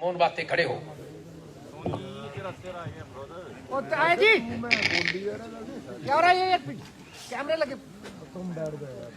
मोहन वास्ते खड़े हो। आए जी क्या हो रहा है? ये कैमरे लगे। तुम बैठ गए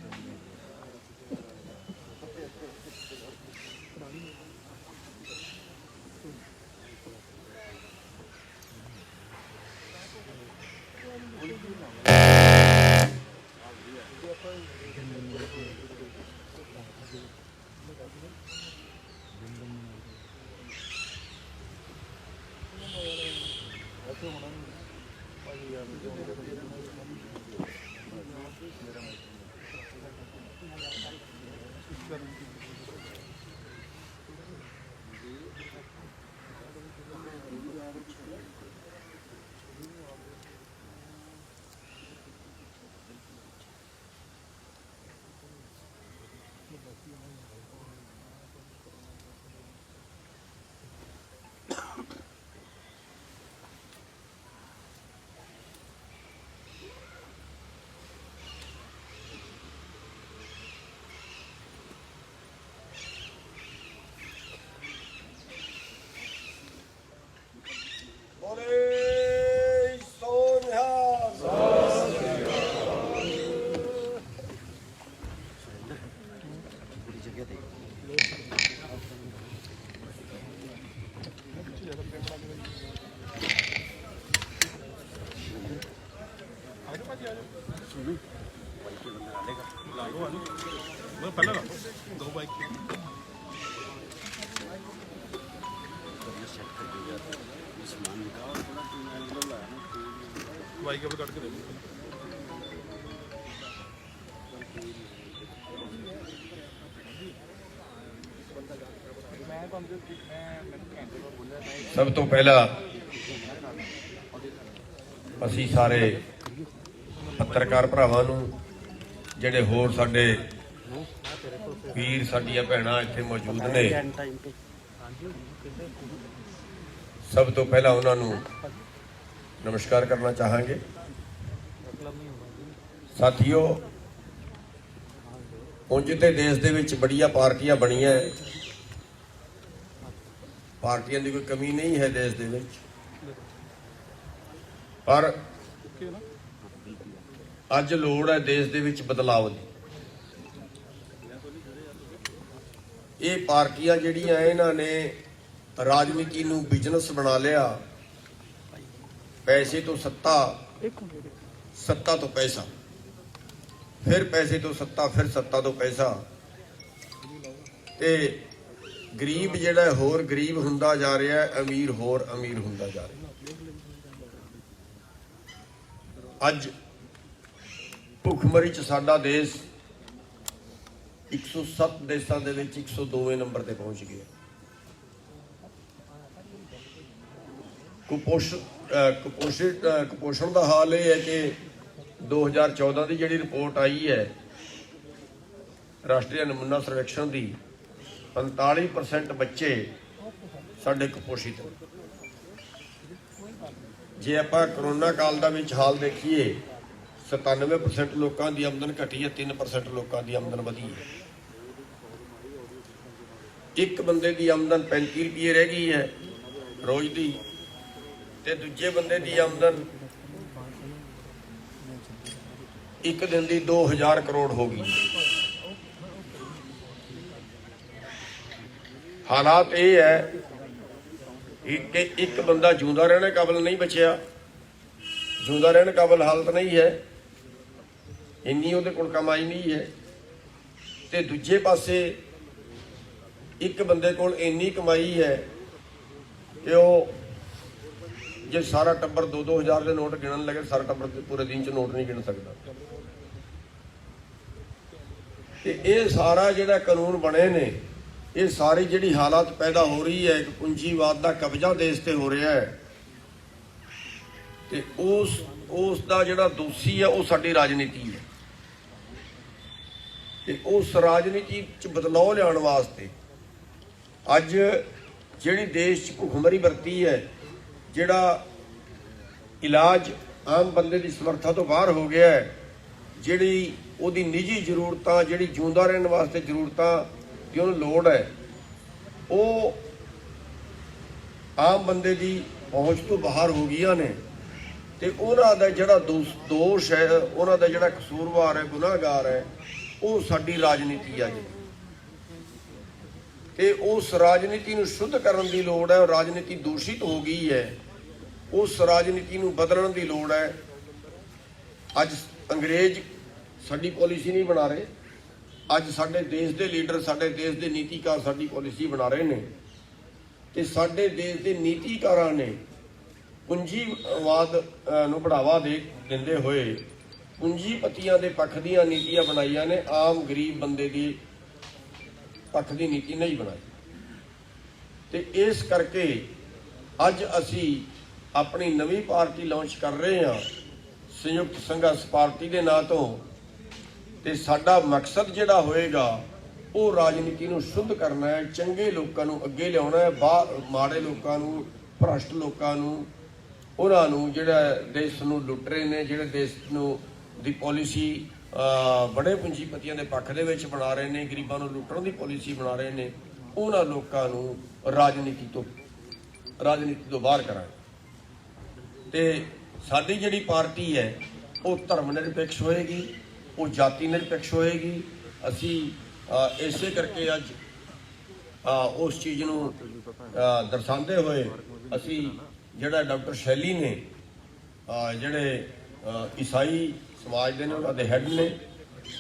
सब तो पहला असी सारे पत्रकार भरावां नूं जिहड़े होर साडे वीर साडियां भैणां इत्थे मौजूद ने, सब तो पहला उन्हां नूं नमस्कार करना चाहांगे। साथियों, उंज ते देश दे विच बड़ियां पार्टियां बणियां, पार्टियां की कोई कमी नहीं है देश दे विच, पर अज लोड़ है देश दे विच बदलाव दी। ये पार्टियां जिहड़ियां इन्हां ने राजनीति नूं बिजनेस बना लिया, पैसे तो सत्ता, सत्ता तो पैसा, फिर पैसे तो सत्ता, फिर सत्ता तो पैसा, ते गरीब जिहड़ा होर गरीब हुंदा जा रहा है, अमीर होर अमीर हुंदा जा रहा है। अज भुखमरी च साडा देश 107 देशों के 102वें नंबर पर पहुंच गया। कुपोषण का हाल यह है कि 2014 की जिहड़ी रिपोर्ट आई है राष्ट्रीय नमूना सर्वेक्षण की, 45% बच्चे साडे कुपोषित हैं। जे आपां करोना काल दा विच हाल देखिए, 97% लोगों की आमदन घटी है, 3% लोगों की आमदन वधी है। एक बंदे की आमदन 35 रुपये रह गई है रोज की, ते दूजे बंदे की आमदन एक दिन की 2000 करोड़ हो गई। हालात ये है कि एक बंदा जिंदा रहने काबिल नहीं बचिया, जिंदा रहने काबिल हालत नहीं है, इन्नी उहदे कोल कमाई नहीं है, ते दूजे पासे एक बंदे कोल इन्नी कमाई है कि वो जे सारा टब्बर 2-2 हज़ार के नोट गिणन लगे, सारा टब्बर पूरे दिन च नोट नहीं गिन सकता। ये सारा जिहड़ा कानून बने ने, ये सारी जिहड़ी हालात पैदा हो रही है, एक पूंजीवाद का कब्जा देश ते हो रहा है, ते उस दा जिहड़ा दोषी है वो साडी राजनीति है। ते उस राजनीति च बदलाव लियाउण वास्ते अज जिहड़ी देश च भुखमरी वरती है, जिहड़ा इलाज आम बंदे की समर्था तो बाहर हो गया है, जिहड़ी उहदी निजी जरूरतां, जिहड़ी जिंदा रहने वास्ते जरूरतां की उहनूं लोड़ है, वो ਆਮ ਬੰਦੇ ਦੀ ਪਹੁੰਚ ਤੋਂ ਬਾਹਰ ਹੋ ਗਈਆਂ ਨੇ ਤੇ ਉਹਨਾਂ ਦਾ ਜਿਹੜਾ ਦੋਸ਼ ਹੈ, ਉਹਨਾਂ ਦਾ ਜਿਹੜਾ ਕਸੂਰਵਾਰ ਹੈ, ਗੁਨਾਹਗਾਰ ਹੈ, ਉਹ ਸਾਡੀ ਰਾਜਨੀਤੀ ਆ ਜੀ। ਤੇ ਉਸ ਰਾਜਨੀਤੀ ਨੂੰ ਸ਼ੁੱਧ ਕਰਨ ਦੀ ਲੋੜ ਹੈ। ਰਾਜਨੀਤੀ ਦੂਸ਼ਿਤ ਹੋ ਗਈ ਹੈ, ਉਸ ਰਾਜਨੀਤੀ ਨੂੰ ਬਦਲਣ ਦੀ ਲੋੜ ਹੈ। ਅੱਜ ਅੰਗਰੇਜ਼ ਸਾਡੀ ਪਾਲਿਸੀ ਨਹੀਂ ਬਣਾ ਰਹੇ, ਅੱਜ ਸਾਡੇ ਦੇਸ਼ ਦੇ ਲੀਡਰ, ਸਾਡੇ ਦੇਸ਼ ਦੇ ਨੀਤੀਕਾਰ ਸਾਡੀ ਪਾਲਿਸੀ ਬਣਾ ਰਹੇ ਨੇ। ਤੇ ਸਾਡੇ ਦੇਸ਼ ਦੇ ਨੀਤੀਕਾਰਾਂ ਨੇ ਪੂੰਜੀਵਾਦ ਨੂੰ ਬੜਾਵਾ ਦਿੰਦੇ ਹੋਏ ਪੂੰਜੀਪਤੀਆਂ ਦੇ ਪੱਖ ਦੀਆਂ ਨੀਤੀਆਂ ਬਣਾਈਆਂ ਨੇ, ਆਮ ਗਰੀਬ ਬੰਦੇ ਦੀ ਪੱਖ ਦੀ ਨੀਤੀ ਨਹੀਂ ਬਣਾਈ। ਤੇ ਇਸ ਕਰਕੇ ਅੱਜ ਅਸੀਂ ਆਪਣੀ ਨਵੀਂ ਪਾਰਟੀ ਲਾਂਚ ਕਰ ਰਹੇ ਹਾਂ, ਸੰਯੁਕਤ ਸੰਘਰਸ਼ ਪਾਰਟੀ ਦੇ ਨਾਂ ਤੋਂ। ਤੇ ਸਾਡਾ ਮਕਸਦ ਜਿਹੜਾ ਹੋਏਗਾ ਉਹ ਰਾਜਨੀਤੀ ਨੂੰ ਸ਼ੁੱਧ ਕਰਨਾ ਹੈ, ਚੰਗੇ ਲੋਕਾਂ ਨੂੰ ਅੱਗੇ ਲਿਆਉਣਾ ਹੈ, ਮਾੜੇ ਲੋਕਾਂ ਨੂੰ, ਭ੍ਰਸ਼ਟ ਲੋਕਾਂ ਨੂੰ, ਉਹਨਾਂ ਨੂੰ ਜਿਹੜਾ ਦੇਸ਼ ਨੂੰ ਲੁੱਟ ਰਹੇ ਨੇ, ਜਿਹੜੇ ਦੇਸ਼ ਨੂੰ ਦੀ ਪਾਲਿਸੀ ਬੜੇ ਪੂੰਜੀਪਤੀਆਂ ਦੇ ਪੱਖ ਦੇ ਵਿੱਚ ਬਣਾ ਰਹੇ ਨੇ, ਗਰੀਬਾਂ ਨੂੰ ਲੁੱਟਣ ਦੀ ਪਾਲਿਸੀ ਬਣਾ ਰਹੇ ਨੇ, ਉਹਨਾਂ ਲੋਕਾਂ ਨੂੰ ਰਾਜਨੀਤੀ ਤੋਂ ਬਾਹਰ ਕਰਾਂਗੇ। ਤੇ ਸਾਡੀ ਜਿਹੜੀ ਪਾਰਟੀ ਹੈ ਉਹ ਧਰਮ ਨਿਰਪੇਖ ਹੋਏਗੀ, ਉਹ ਜਾਤੀ ਨਿਰਪੇਖ ਹੋਏਗੀ। ਅਸੀਂ ਇਸੇ ਕਰਕੇ ਅੱਜ ਉਸ ਚੀਜ਼ ਨੂੰ ਦਰਸਾਉਂਦੇ ਹੋਏ ਅਸੀਂ ਜਿਹੜਾ ਡਾਕਟਰ ਸ਼ੈਲੀ ਨੇ, ਜਿਹੜੇ ਈਸਾਈ ਸਮਾਜ ਦੇ ਨੇ, ਉਹਨਾਂ ਦੇ ਹੈੱਡ ਨੇ,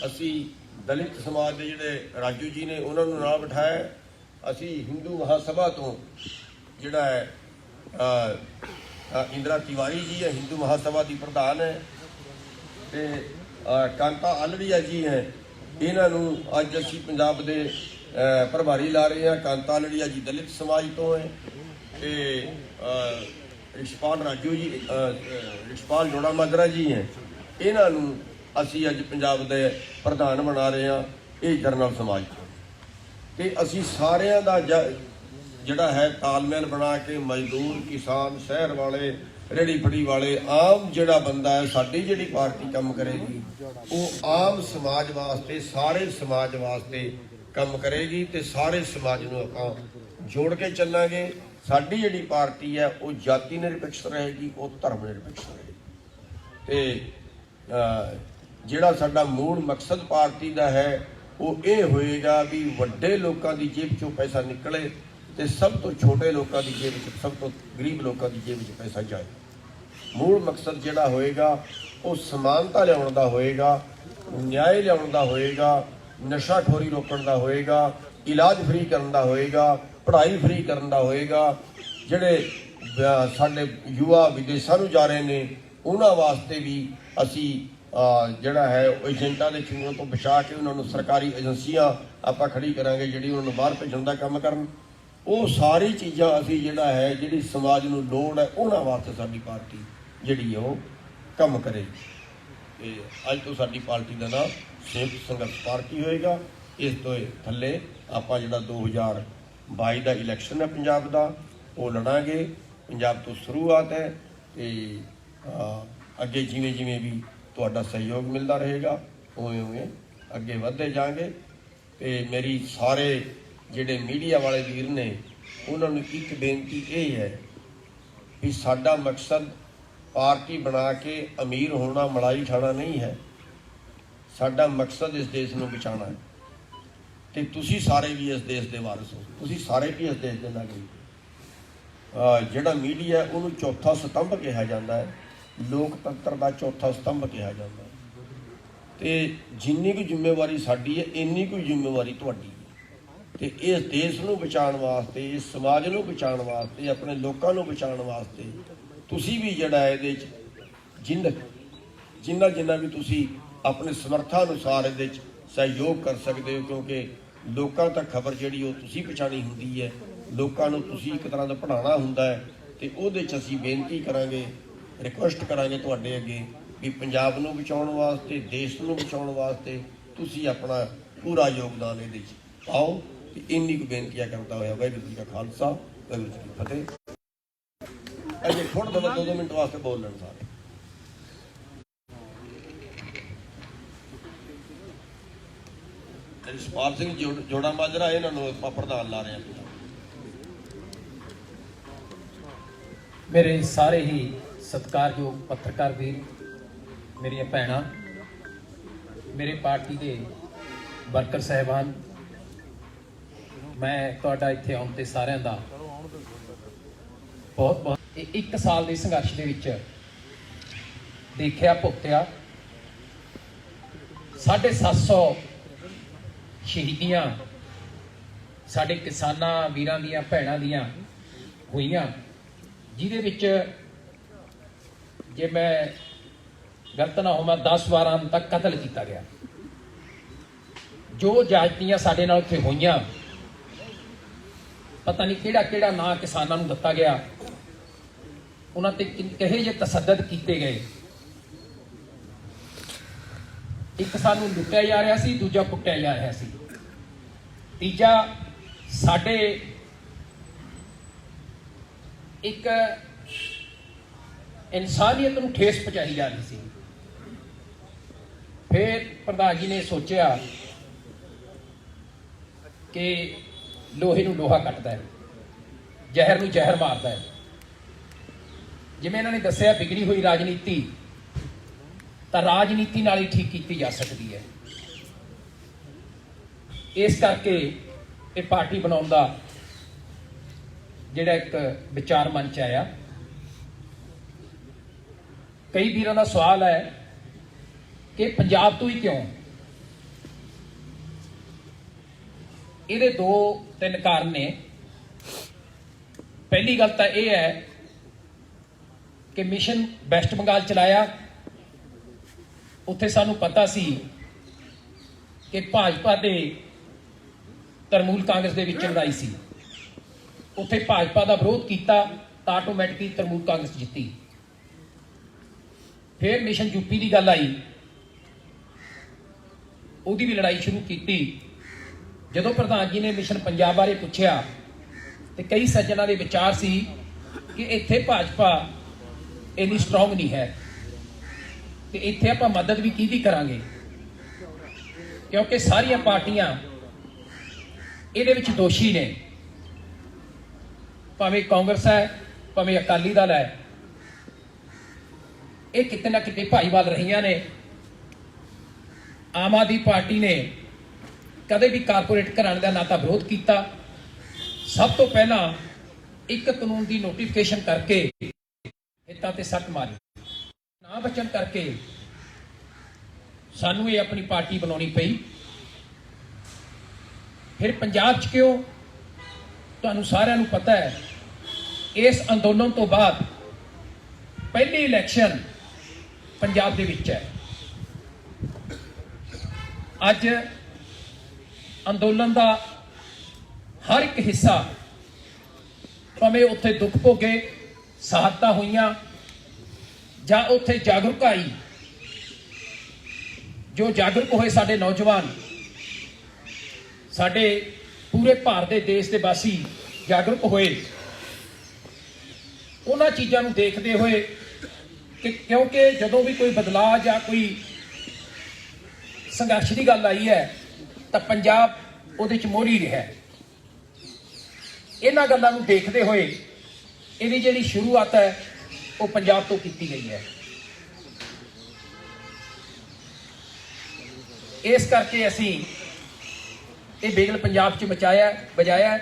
ਅਸੀਂ ਦਲਿਤ ਸਮਾਜ ਦੇ ਜਿਹੜੇ ਰਾਜੂ ਜੀ ਨੇ ਉਹਨਾਂ ਨੂੰ ਨਾਲ ਬਿਠਾਇਆ। ਅਸੀਂ ਹਿੰਦੂ ਮਹਾਸਭਾ ਤੋਂ ਜਿਹੜਾ ਹੈ ਇੰਦਰਾ ਤਿਵਾਰੀ ਜੀ ਹੈ, ਹਿੰਦੂ ਮਹਾਸਭਾ ਦੀ ਪ੍ਰਧਾਨ ਹੈ। ਤੇ ਕਾਂਤਾ ਆਲੜੀਆ ਜੀ ਹੈ, ਇਹਨਾਂ ਨੂੰ ਅੱਜ ਅਸੀਂ ਪੰਜਾਬ ਦੇ ਪ੍ਰਭਾਰੀ ਲਾ ਰਹੇ ਹਾਂ। ਕਾਂਤਾ ਆਲੜੀਆ ਜੀ ਦਲਿਤ ਸਮਾਜ ਤੋਂ ਹੈ ਤੇ ਰਿਸ਼ਪਾਲ ਰਾਜੂ ਜੀ, ਰਿਸ਼ਪਾਲ ਜੋੜਾ ਮਾਜਰਾ ਜੀ ਹੈ, ਇਹਨਾਂ ਨੂੰ ਅਸੀਂ ਅੱਜ ਪੰਜਾਬ ਦੇ ਪ੍ਰਧਾਨ ਬਣਾ ਰਹੇ ਹਾਂ, ਇਹ ਜਰਨਲ ਸਮਾਜ ਤੋਂ। ਤੇ ਅਸੀਂ ਸਾਰਿਆਂ ਦਾ ਜਿਹੜਾ ਹੈ ਤਾਲਮੇਲ ਬਣਾ ਕੇ ਮਜ਼ਦੂਰ, ਕਿਸਾਨ, ਸ਼ਹਿਰ ਵਾਲੇ, ਰੇਹੜੀ ਫੜੀ ਵਾਲੇ, ਆਮ ਜਿਹੜਾ ਬੰਦਾ ਹੈ, ਸਾਡੀ ਜਿਹੜੀ ਪਾਰਟੀ ਕੰਮ ਕਰੇਗੀ ਉਹ ਆਮ ਸਮਾਜ ਵਾਸਤੇ, ਸਾਰੇ ਸਮਾਜ ਵਾਸਤੇ ਕੰਮ ਕਰੇਗੀ। ਤੇ ਸਾਰੇ ਸਮਾਜ ਨੂੰ ਆਪਾਂ ਜੋੜ ਕੇ ਚੱਲਾਂਗੇ। ਸਾਡੀ ਜਿਹੜੀ ਪਾਰਟੀ ਹੈ ਉਹ ਜਾਤੀ ਨਿਰਪੇਖ ਰਹੇਗੀ, ਉਹ ਧਰਮ ਨਿਰਪੇਖ ਰਹੇਗੀ। ਤੇ ਜਿਹੜਾ ਸਾਡਾ ਮੂਲ ਮਕਸਦ ਪਾਰਟੀ ਦਾ ਹੈ ਉਹ ਇਹ ਹੋਏਗਾ ਵੀ ਵੱਡੇ ਲੋਕਾਂ ਦੀ ਜੇਬ ਚੋਂ ਪੈਸਾ ਨਿਕਲੇ ਤੇ ਸਭ ਤੋਂ ਛੋਟੇ ਲੋਕਾਂ ਦੀ ਜੇਬ ਵਿੱਚ, ਸਭ ਤੋਂ ਗਰੀਬ ਲੋਕਾਂ ਦੀ ਜੇਬ ਵਿੱਚ ਪੈਸਾ ਜਾਏ। ਮੂਲ ਮਕਸਦ ਜਿਹੜਾ ਹੋਏਗਾ ਉਹ ਸਮਾਨਤਾ ਲਿਆਉਣ ਦਾ ਹੋਏਗਾ, ਨਿਆਂ ਲਿਆਉਣ ਦਾ ਹੋਏਗਾ, ਨਸ਼ਾਖੋਰੀ ਰੋਕਣ ਦਾ ਹੋਏਗਾ, ਇਲਾਜ ਫ੍ਰੀ ਕਰਨ ਦਾ ਹੋਏਗਾ, ਪੜ੍ਹਾਈ ਫ੍ਰੀ ਕਰਨ ਦਾ ਹੋਏਗਾ। ਜਿਹੜੇ ਸਾਡੇ ਯੁਵਾ ਵਿਦੇਸ਼ਾਂ ਨੂੰ ਜਾ ਰਹੇ ਨੇ ਉਹਨਾਂ ਵਾਸਤੇ ਵੀ ਅਸੀਂ ਜਿਹੜਾ ਹੈ ਉਹ ਏਜੰਟਾਂ ਦੇ ਚੂੰਗਲਾਂ ਤੋਂ ਬਚਾ ਕੇ ਉਹਨਾਂ ਨੂੰ ਸਰਕਾਰੀ ਏਜੰਸੀਆਂ ਆਪਾਂ ਖੜੀ ਕਰਾਂਗੇ ਜਿਹੜੀ ਉਹਨਾਂ ਨੂੰ ਬਾਹਰ ਭੇਜਣ ਦਾ ਕੰਮ ਕਰਨ। ਉਹ ਸਾਰੀ ਚੀਜ਼ਾਂ ਅਸੀਂ ਜਿਹੜਾ ਹੈ ਜਿਹੜੀ ਸਮਾਜ ਨੂੰ ਲੋੜ ਹੈ ਉਹਨਾਂ ਵਾਸਤੇ ਸਾਡੀ ਪਾਰਟੀ ਜਿਹੜੀ ਉਹ ਕੰਮ ਕਰੇਗੀ। ਤੇ ਅੱਜ ਤੋਂ ਸਾਡੀ ਪਾਰਟੀ ਦਾ ਨਾਮ ਸੰਯੁਕਤ ਸੰਘਰਸ਼ ਪਾਰਟੀ ਹੋਏਗਾ। ਇਸ ਤੋਂ ਥੱਲੇ ਆਪਾਂ ਜਿਹੜਾ 2022 ਦਾ ਇਲੈਕਸ਼ਨ ਹੈ ਪੰਜਾਬ ਦਾ ਉਹ ਲੜਾਂਗੇ। ਪੰਜਾਬ ਤੋਂ ਸ਼ੁਰੂਆਤ ਹੈ ਤੇ ਅੱਗੇ ਜਿਵੇਂ ਜਿਵੇਂ ਵੀ ਤੁਹਾਡਾ ਸਹਿਯੋਗ ਮਿਲਦਾ ਰਹੇਗਾ ਉਵੇਂ ਉਵੇਂ ਅੱਗੇ ਵਧਦੇ ਜਾਵਾਂਗੇ। ਤੇ ਮੇਰੀ ਸਾਰੇ ਜਿਹੜੇ ਮੀਡੀਆ ਵਾਲੇ ਵੀਰ ਨੇ ਉਹਨਾਂ ਨੂੰ ਇੱਕ ਬੇਨਤੀ ਇਹ ਹੈ ਵੀ ਸਾਡਾ ਮਕਸਦ ਪਾਰਟੀ ਬਣਾ ਕੇ ਅਮੀਰ ਹੋਣਾ, ਮਲਾਈ ਖਾਣਾ ਨਹੀਂ ਹੈ। ਸਾਡਾ ਮਕਸਦ ਇਸ ਦੇਸ਼ ਨੂੰ ਬਚਾਉਣਾ ਹੈ। ਤੇ ਤੁਸੀਂ ਸਾਰੇ ਵੀ ਇਸ ਦੇਸ਼ ਦੇ ਵਾਰਿਸ ਹੋ, ਤੁਸੀਂ ਸਾਰੇ ਵੀ ਇਸ ਦੇਸ਼ ਦੇ ਨਾਗਰਿਕ। ਜਿਹੜਾ ਮੀਡੀਆ ਉਹਨੂੰ ਚੌਥਾ ਸਤੰਭ ਕਿਹਾ ਜਾਂਦਾ ਹੈ, ਲੋਕਤੰਤਰ ਦਾ ਚੌਥਾ ਸਤੰਭ ਕਿਹਾ ਜਾਂਦਾ ਹੈ। ਤੇ ਜਿੰਨੀ ਕੁ ਜ਼ਿੰਮੇਵਾਰੀ ਸਾਡੀ ਹੈ ਇੰਨੀ ਕੁ ਜ਼ਿੰਮੇਵਾਰੀ ਤੁਹਾਡੀ ਹੈ। ਤੇ ਇਸ ਦੇਸ਼ ਨੂੰ ਬਚਾਉਣ ਵਾਸਤੇ, ਇਸ ਸਮਾਜ ਨੂੰ ਬਚਾਉਣ ਵਾਸਤੇ, ਆਪਣੇ ਲੋਕਾਂ ਨੂੰ ਬਚਾਉਣ ਵਾਸਤੇ ਤੁਸੀਂ ਵੀ ਜਿਹੜਾ ਇਹਦੇ 'ਚ ਜਿੰਨਾ ਵੀ ਤੁਸੀਂ ਆਪਣੇ ਸਮਰੱਥਾ ਅਨੁਸਾਰ ਇਹਦੇ 'ਚ ਸਹਿਯੋਗ ਕਰ ਸਕਦੇ ਹੋ, ਕਿਉਂਕਿ ਲੋਕਾਂ ਤੱਕ ਖਬਰ ਜਿਹੜੀ ਉਹ ਤੁਸੀਂ ਪਹੁੰਚਾਉਣੀ ਹੁੰਦੀ ਹੈ, ਲੋਕਾਂ ਨੂੰ ਤੁਸੀਂ ਇੱਕ ਤਰ੍ਹਾਂ ਦਾ ਪੜ੍ਹਾਉਣਾ ਹੁੰਦਾ ਹੈ। ਤੇ ਉਹਦੇ 'ਚ ਅਸੀਂ ਬੇਨਤੀ ਕਰਾਂਗੇ, ਰਿਕੁਐਸਟ ਕਰਾਂਗੇ ਤੁਹਾਡੇ ਅੱਗੇ ਵੀ ਪੰਜਾਬ ਨੂੰ ਬਚਾਉਣ ਵਾਸਤੇ, ਦੇਸ਼ ਨੂੰ ਬਚਾਉਣ ਵਾਸਤੇ ਤੁਸੀਂ ਆਪਣਾ ਪੂਰਾ ਯੋਗਦਾਨ ਇਹਦੇ 'ਚ ਪਾਓ। ਤੇ ਇੰਨੀ ਕੁ ਬੇਨਤੀਆਂ ਕਰਦਾ ਹੋਇਆ ਵਾਹਿਗੁਰੂ ਜੀ ਕਾ ਖਾਲਸਾ, ਵਾਹਿਗੁਰੂ ਜੀ ਕੀ ਫਤਿਹ। ਅਜੇ ਥੋੜ੍ਹਾ ਜਿਹਾ 2 ਮਿੰਟ ਵਾਸਤੇ ਬੋਲ ਲੈਣ ਸਾਰੇ। ਰਿਸ਼ਪਾਲ ਸਿੰਘ ਜੋੜਾ ਮਾਜਰਾ, ਇਹਨਾਂ ਨੂੰ ਆਪਾਂ ਪ੍ਰਧਾਨ ਲਾ ਰਹੇ ਹਾਂ। ਮੇਰੇ ਸਾਰੇ ਹੀ ਸਤਿਕਾਰਯੋਗ ਪੱਤਰਕਾਰ ਵੀਰ, ਮੇਰੀਆਂ ਭੈਣਾਂ, ਮੇਰੇ ਪਾਰਟੀ ਦੇ ਵਰਕਰ ਸਾਹਿਬਾਨ, ਮੈਂ ਤੁਹਾਡਾ ਇੱਥੇ ਆਉਣ ਤੇ ਸਾਰਿਆਂ ਦਾ ਬਹੁਤ ਬਹੁਤ ਇੱਕ ਸਾਲ ਦੇ ਸੰਘਰਸ਼ ਦੇ ਵਿੱਚ ਦੇਖਿਆ ਭੁਗਤਿਆ 750 ਸ਼ਹੀਦੀਆਂ ਸਾਡੇ ਕਿਸਾਨਾਂ ਵੀਰਾਂ ਦੀਆਂ ਭੈਣਾਂ ਦੀਆਂ ਹੋਈਆਂ, ਜਿਹਦੇ ਵਿੱਚ ਜੇ ਮੈਂ ਗਲਤ ਨਾ ਹੋਵਾਂ 10-12 ਤੱਕ ਕਤਲ ਕੀਤਾ ਗਿਆ। ਜੋ ਜਾਤੀਆਂ ਸਾਡੇ ਨਾਲ ਉੱਥੇ ਹੋਈਆਂ, ਪਤਾ ਨਹੀਂ ਕਿਹੜਾ ਕਿਹੜਾ ਨਾਂ ਕਿਸਾਨਾਂ ਨੂੰ ਦਿੱਤਾ ਗਿਆ, ਉਹਨਾਂ ਤੇ ਕਿਹੇ ਜਿਹੇ ਤਸੱਦਦ ਕੀਤੇ ਗਏ। ਇੱਕ ਸਾਨੂੰ ਲੁੱਟਿਆ ਜਾ ਰਿਹਾ ਸੀ, ਦੂਜਾ ਕੁੱਟਿਆ ਜਾ ਰਿਹਾ ਸੀ, ਤੀਜਾ ਸਾਡੇ ਇੱਕ ਇਨਸਾਨੀਅਤ ਨੂੰ ਠੇਸ ਪਹੁੰਚਾਈ ਜਾ ਰਹੀ ਸੀ। ਫਿਰ ਪ੍ਰਧਾਨ ਜੀ ਨੇ ਸੋਚਿਆ ਕਿ ਲੋਹੇ ਨੂੰ ਲੋਹਾ ਕੱਟਦਾ ਹੈ, ਜ਼ਹਿਰ ਨੂੰ ਜ਼ਹਿਰ ਮਾਰਦਾ ਹੈ। ਜਿਵੇਂ ਇਹਨਾਂ ਨੇ ਦੱਸਿਆ, ਵਿਗੜੀ ਹੋਈ ਰਾਜਨੀਤੀ ਤਾਂ ਰਾਜਨੀਤੀ ਨਾਲ ਹੀ ਠੀਕ ਕੀਤੀ ਜਾ ਸਕਦੀ ਹੈ। ਇਸ ਕਰਕੇ ਇਹ ਪਾਰਟੀ ਬਣਾਉਣ ਦਾ ਜਿਹੜਾ ਇੱਕ ਵਿਚਾਰ ਮਨ ਚ ਆਇਆ। ਕਈ ਵੀਰਾਂ ਦਾ ਸਵਾਲ ਹੈ ਕਿ ਪੰਜਾਬ ਤੋਂ ਹੀ ਕਿਉਂ? ਇਹਦੇ 2-3 ਕਾਰਨ ਨੇ। ਪਹਿਲੀ ਗੱਲ ਤਾਂ ਇਹ ਹੈ ਕਿ ਮਿਸ਼ਨ ਵੈਸਟ ਬੰਗਾਲ ਚਲਾਇਆ, ਉੱਥੇ ਸਾਨੂੰ ਪਤਾ ਸੀ ਕਿ ਭਾਜਪਾ ਦੇ ਤਰਮੂਲ ਕਾਂਗਰਸ ਦੇ ਵਿੱਚ ਲੜਾਈ ਸੀ। ਉੱਥੇ ਭਾਜਪਾ ਦਾ ਵਿਰੋਧ ਕੀਤਾ ਤਾਂ ਆਟੋਮੈਟਿਕਲੀ ਤਰਮੂਲ ਕਾਂਗਰਸ ਜਿੱਤੀ। ਫਿਰ ਮਿਸ਼ਨ ਯੂਪੀ ਦੀ ਗੱਲ ਆਈ, ਉਹਦੀ ਵੀ ਲੜਾਈ ਸ਼ੁਰੂ ਕੀਤੀ। ਜਦੋਂ ਪ੍ਰਧਾਨ ਜੀ ਨੇ ਮਿਸ਼ਨ ਪੰਜਾਬ ਬਾਰੇ ਪੁੱਛਿਆ ਤੇ ਕਈ ਸੱਜਣਾਂ ਦੇ ਵਿਚਾਰ ਸੀ ਕਿ ਇੱਥੇ ਭਾਜਪਾ ਇੰਨੀ ਸਟਰੋਂਗ ਨਹੀਂ ਹੈ ਤੇ ਇੱਥੇ ਆਪਾਂ ਮਦਦ ਵੀ ਕਿਹਦੀ ਕਰਾਂਗੇ, ਕਿਉਂਕਿ ਸਾਰੀਆਂ ਪਾਰਟੀਆਂ ਇਹਦੇ ਵਿੱਚ ਦੋਸ਼ੀ ਨੇ, ਭਾਵੇਂ ਕਾਂਗਰਸ ਹੈ ਭਾਵੇਂ ਅਕਾਲੀ ਦਲ ਹੈ। ਇਹ ਕਿਤੇ ਨਾ ਕਿਤੇ ਭਾਈਵਾਲ ਰਹੀਆਂ ਨੇ। ਆਮ ਆਦਮੀ ਪਾਰਟੀ ਨੇ ਕਦੇ ਵੀ ਕਾਰਪੋਰੇਟ ਘਰਾਣੇ ਦਾ ਨਾ ਤਾਂ ਵਿਰੋਧ ਕੀਤਾ, ਸਭ ਤੋਂ ਪਹਿਲਾਂ ਇੱਕ ਕਾਨੂੰਨ ਦੀ ਨੋਟੀਫਿਕੇਸ਼ਨ ਕਰਕੇ ਹਿੱਤਾਂ ਤੇ ਸੱਟ ਮਾਰੀ, ਨਾ ਬਚਣ ਕਰਕੇ ਸਾਨੂੰ ਇਹ ਆਪਣੀ ਪਾਰਟੀ ਬਣਾਉਣੀ ਪਈ। ਫਿਰ ਪੰਜਾਬ 'ਚ ਕਿਉਂ? ਤੁਹਾਨੂੰ ਸਾਰਿਆਂ ਨੂੰ ਪਤਾ ਹੈ, ਇਸ ਅੰਦੋਲਨ ਤੋਂ ਬਾਅਦ ਪਹਿਲੀ ਇਲੈਕਸ਼ਨ ਪੰਜਾਬ ਦੇ ਵਿੱਚ ਹੈ। ਅੱਜ ਅੰਦੋਲਨ ਦਾ ਹਰ ਇੱਕ ਹਿੱਸਾ, ਭਾਵੇਂ ਉੱਥੇ ਦੁੱਖ ਭੋਗੇ, ਸ਼ਹਾਦਤਾਂ ਹੋਈਆਂ ਜਾਂ ਉੱਥੇ ਜਾਗਰੂਕ ਆਈ, ਜੋ ਜਾਗਰੂਕ ਹੋਏ ਸਾਡੇ ਨੌਜਵਾਨ, ਸਾਡੇ ਪੂਰੇ ਭਾਰਤ ਦੇ ਦੇਸ਼ ਦੇ ਵਾਸੀ ਜਾਗਰੂਕ ਹੋਏ। ਉਹਨਾਂ ਚੀਜ਼ਾਂ ਨੂੰ ਦੇਖਦੇ ਹੋਏ ਕਿ ਕਿਉਂਕਿ ਜਦੋਂ ਵੀ ਕੋਈ ਬਦਲਾਅ ਜਾਂ ਕੋਈ ਸੰਘਰਸ਼ ਦੀ ਗੱਲ ਆਈ ਹੈ ਤਾਂ ਪੰਜਾਬ ਉਹਦੇ ਚ ਮੋਹਰੀ ਰਿਹਾ। ਇਹਨਾਂ ਗੱਲਾਂ ਨੂੰ ਦੇਖਦੇ ਹੋਏ ਇਹਦੀ ਜਿਹੜੀ ਸ਼ੁਰੂਆਤ ਹੈ ਉਹ ਪੰਜਾਬ ਤੋਂ ਕੀਤੀ ਗਈ ਹੈ। ਇਸ ਕਰਕੇ ਅਸੀਂ ਇਹ ਬੇਗਲ ਪੰਜਾਬ ਚ ਬਜਾਇਆ।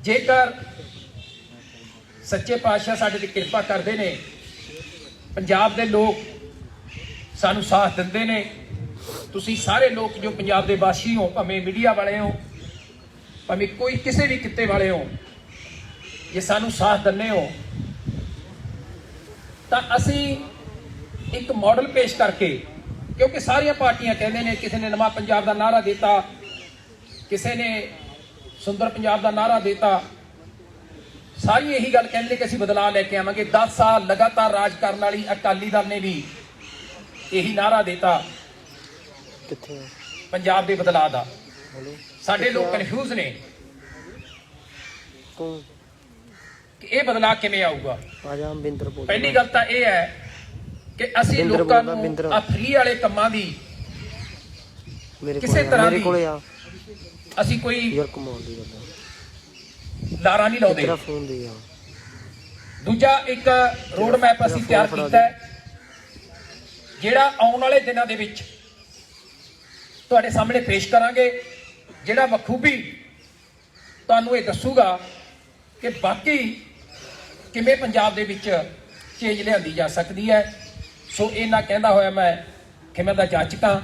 ਜੇਕਰ ਸੱਚੇ ਪਾਤਸ਼ਾਹ ਸਾਡੇ ਤੇ ਕਿਰਪਾ ਕਰਦੇ ਨੇ, ਪੰਜਾਬ ਦੇ ਲੋਕ ਸਾਨੂੰ ਸਾਥ ਦਿੰਦੇ ਨੇ, ਤੁਸੀਂ ਸਾਰੇ ਲੋਕ ਜੋ ਪੰਜਾਬ ਦੇ ਵਾਸੀ ਹੋ, ਭਾਵੇਂ ਮੀਡੀਆ ਵਾਲੇ ਹੋ, ਭਾਵੇਂ ਕੋਈ ਕਿਸੇ ਵੀ ਕਿੱਤੇ ਵਾਲੇ ਹੋ, ਜੇ ਸਾਨੂੰ ਸਾਥ ਦਿੰਦੇ ਹੋ ਤਾਂ ਅਸੀਂ ਇੱਕ ਮਾਡਲ ਪੇਸ਼ ਕਰਕੇ, ਕਿਉਂਕਿ ਸਾਰੀਆਂ ਪਾਰਟੀਆਂ ਕਹਿੰਦੇ ਨੇ, ਕਿਸੇ ਨੇ ਨਵਾਂ ਪੰਜਾਬ ਦਾ ਨਾਅਰਾ ਦਿੱਤਾ, ਕਿਸੇ ਨੇ ਸੁੰਦਰ ਪੰਜਾਬ ਦਾ ਨਾਅਰਾ ਦਿੱਤਾ, ਸਾਰੀ ਇਹੀ ਗੱਲ ਕਹਿੰਦੇ ਨੇ ਕਿ ਅਸੀਂ ਬਦਲਾਅ ਲੈ ਕੇ ਆਵਾਂਗੇ। 10 ਸਾਲ ਲਗਾਤਾਰ ਰਾਜ ਕਰਨ ਵਾਲੀ ਅਕਾਲੀ ਦਲ ਨੇ ਵੀ ਇਹੀ ਨਾਅਰਾ ਦਿੱਤਾ ਪੰਜਾਬ ਦੇ ਬਦਲਾਅ ਦਾ। ਸਾਡੇ ਲੋਕ ਕਨਫਿਊਜ਼ ਨੇ ਕਿ ਇਹ ਬਦਲਾਅ ਕਿਵੇਂ ਆਊਗਾ। ਪਹਿਲੀ ਗੱਲ ਤਾਂ ਇਹ ਹੈ ਕਿ ਅਸੀਂ ਲੋਕਾਂ ਨੂੰ ਆ ਫ੍ਰੀ ਵਾਲੇ ਕੰਮਾਂ ਦੀ ਕਿਸੇ ਤਰ੍ਹਾਂ ਦੀ ਅਸੀਂ ਕੋਈ ਲਾਰਾ ਨਹੀਂ ਲਾਉਂਦੇ। ਦੂਜਾ ਇੱਕ ਰੋਡ ਮੈਪ ਅਸੀਂ ਤਿਆਰ ਕੀਤਾ ਹੈ, ਜਿਹੜਾ ਆਉਣ ਵਾਲੇ ਦਿਨਾਂ ਦੇ ਵਿੱਚ ਤੁਹਾਡੇ ਸਾਹਮਣੇ ਪੇਸ਼ ਕਰਾਂਗੇ, ਜਿਹੜਾ ਬਖੂਬੀ ਤੁਹਾਨੂੰ ਇਹ ਦੱਸੂਗਾ ਕਿ ਬਾਕੀ ਕਿਵੇਂ ਪੰਜਾਬ ਦੇ ਵਿੱਚ ਚੇਂਜ ਲਿਆਂਦੀ ਜਾ ਸਕਦੀ ਹੈ। ਸੋ ਇਹਨਾਂ ਕਹਿੰਦਾ ਹੋਇਆ ਮੈਂ ਖਿਮਾ ਦਾ ਜਾਚਕ ਹਾਂ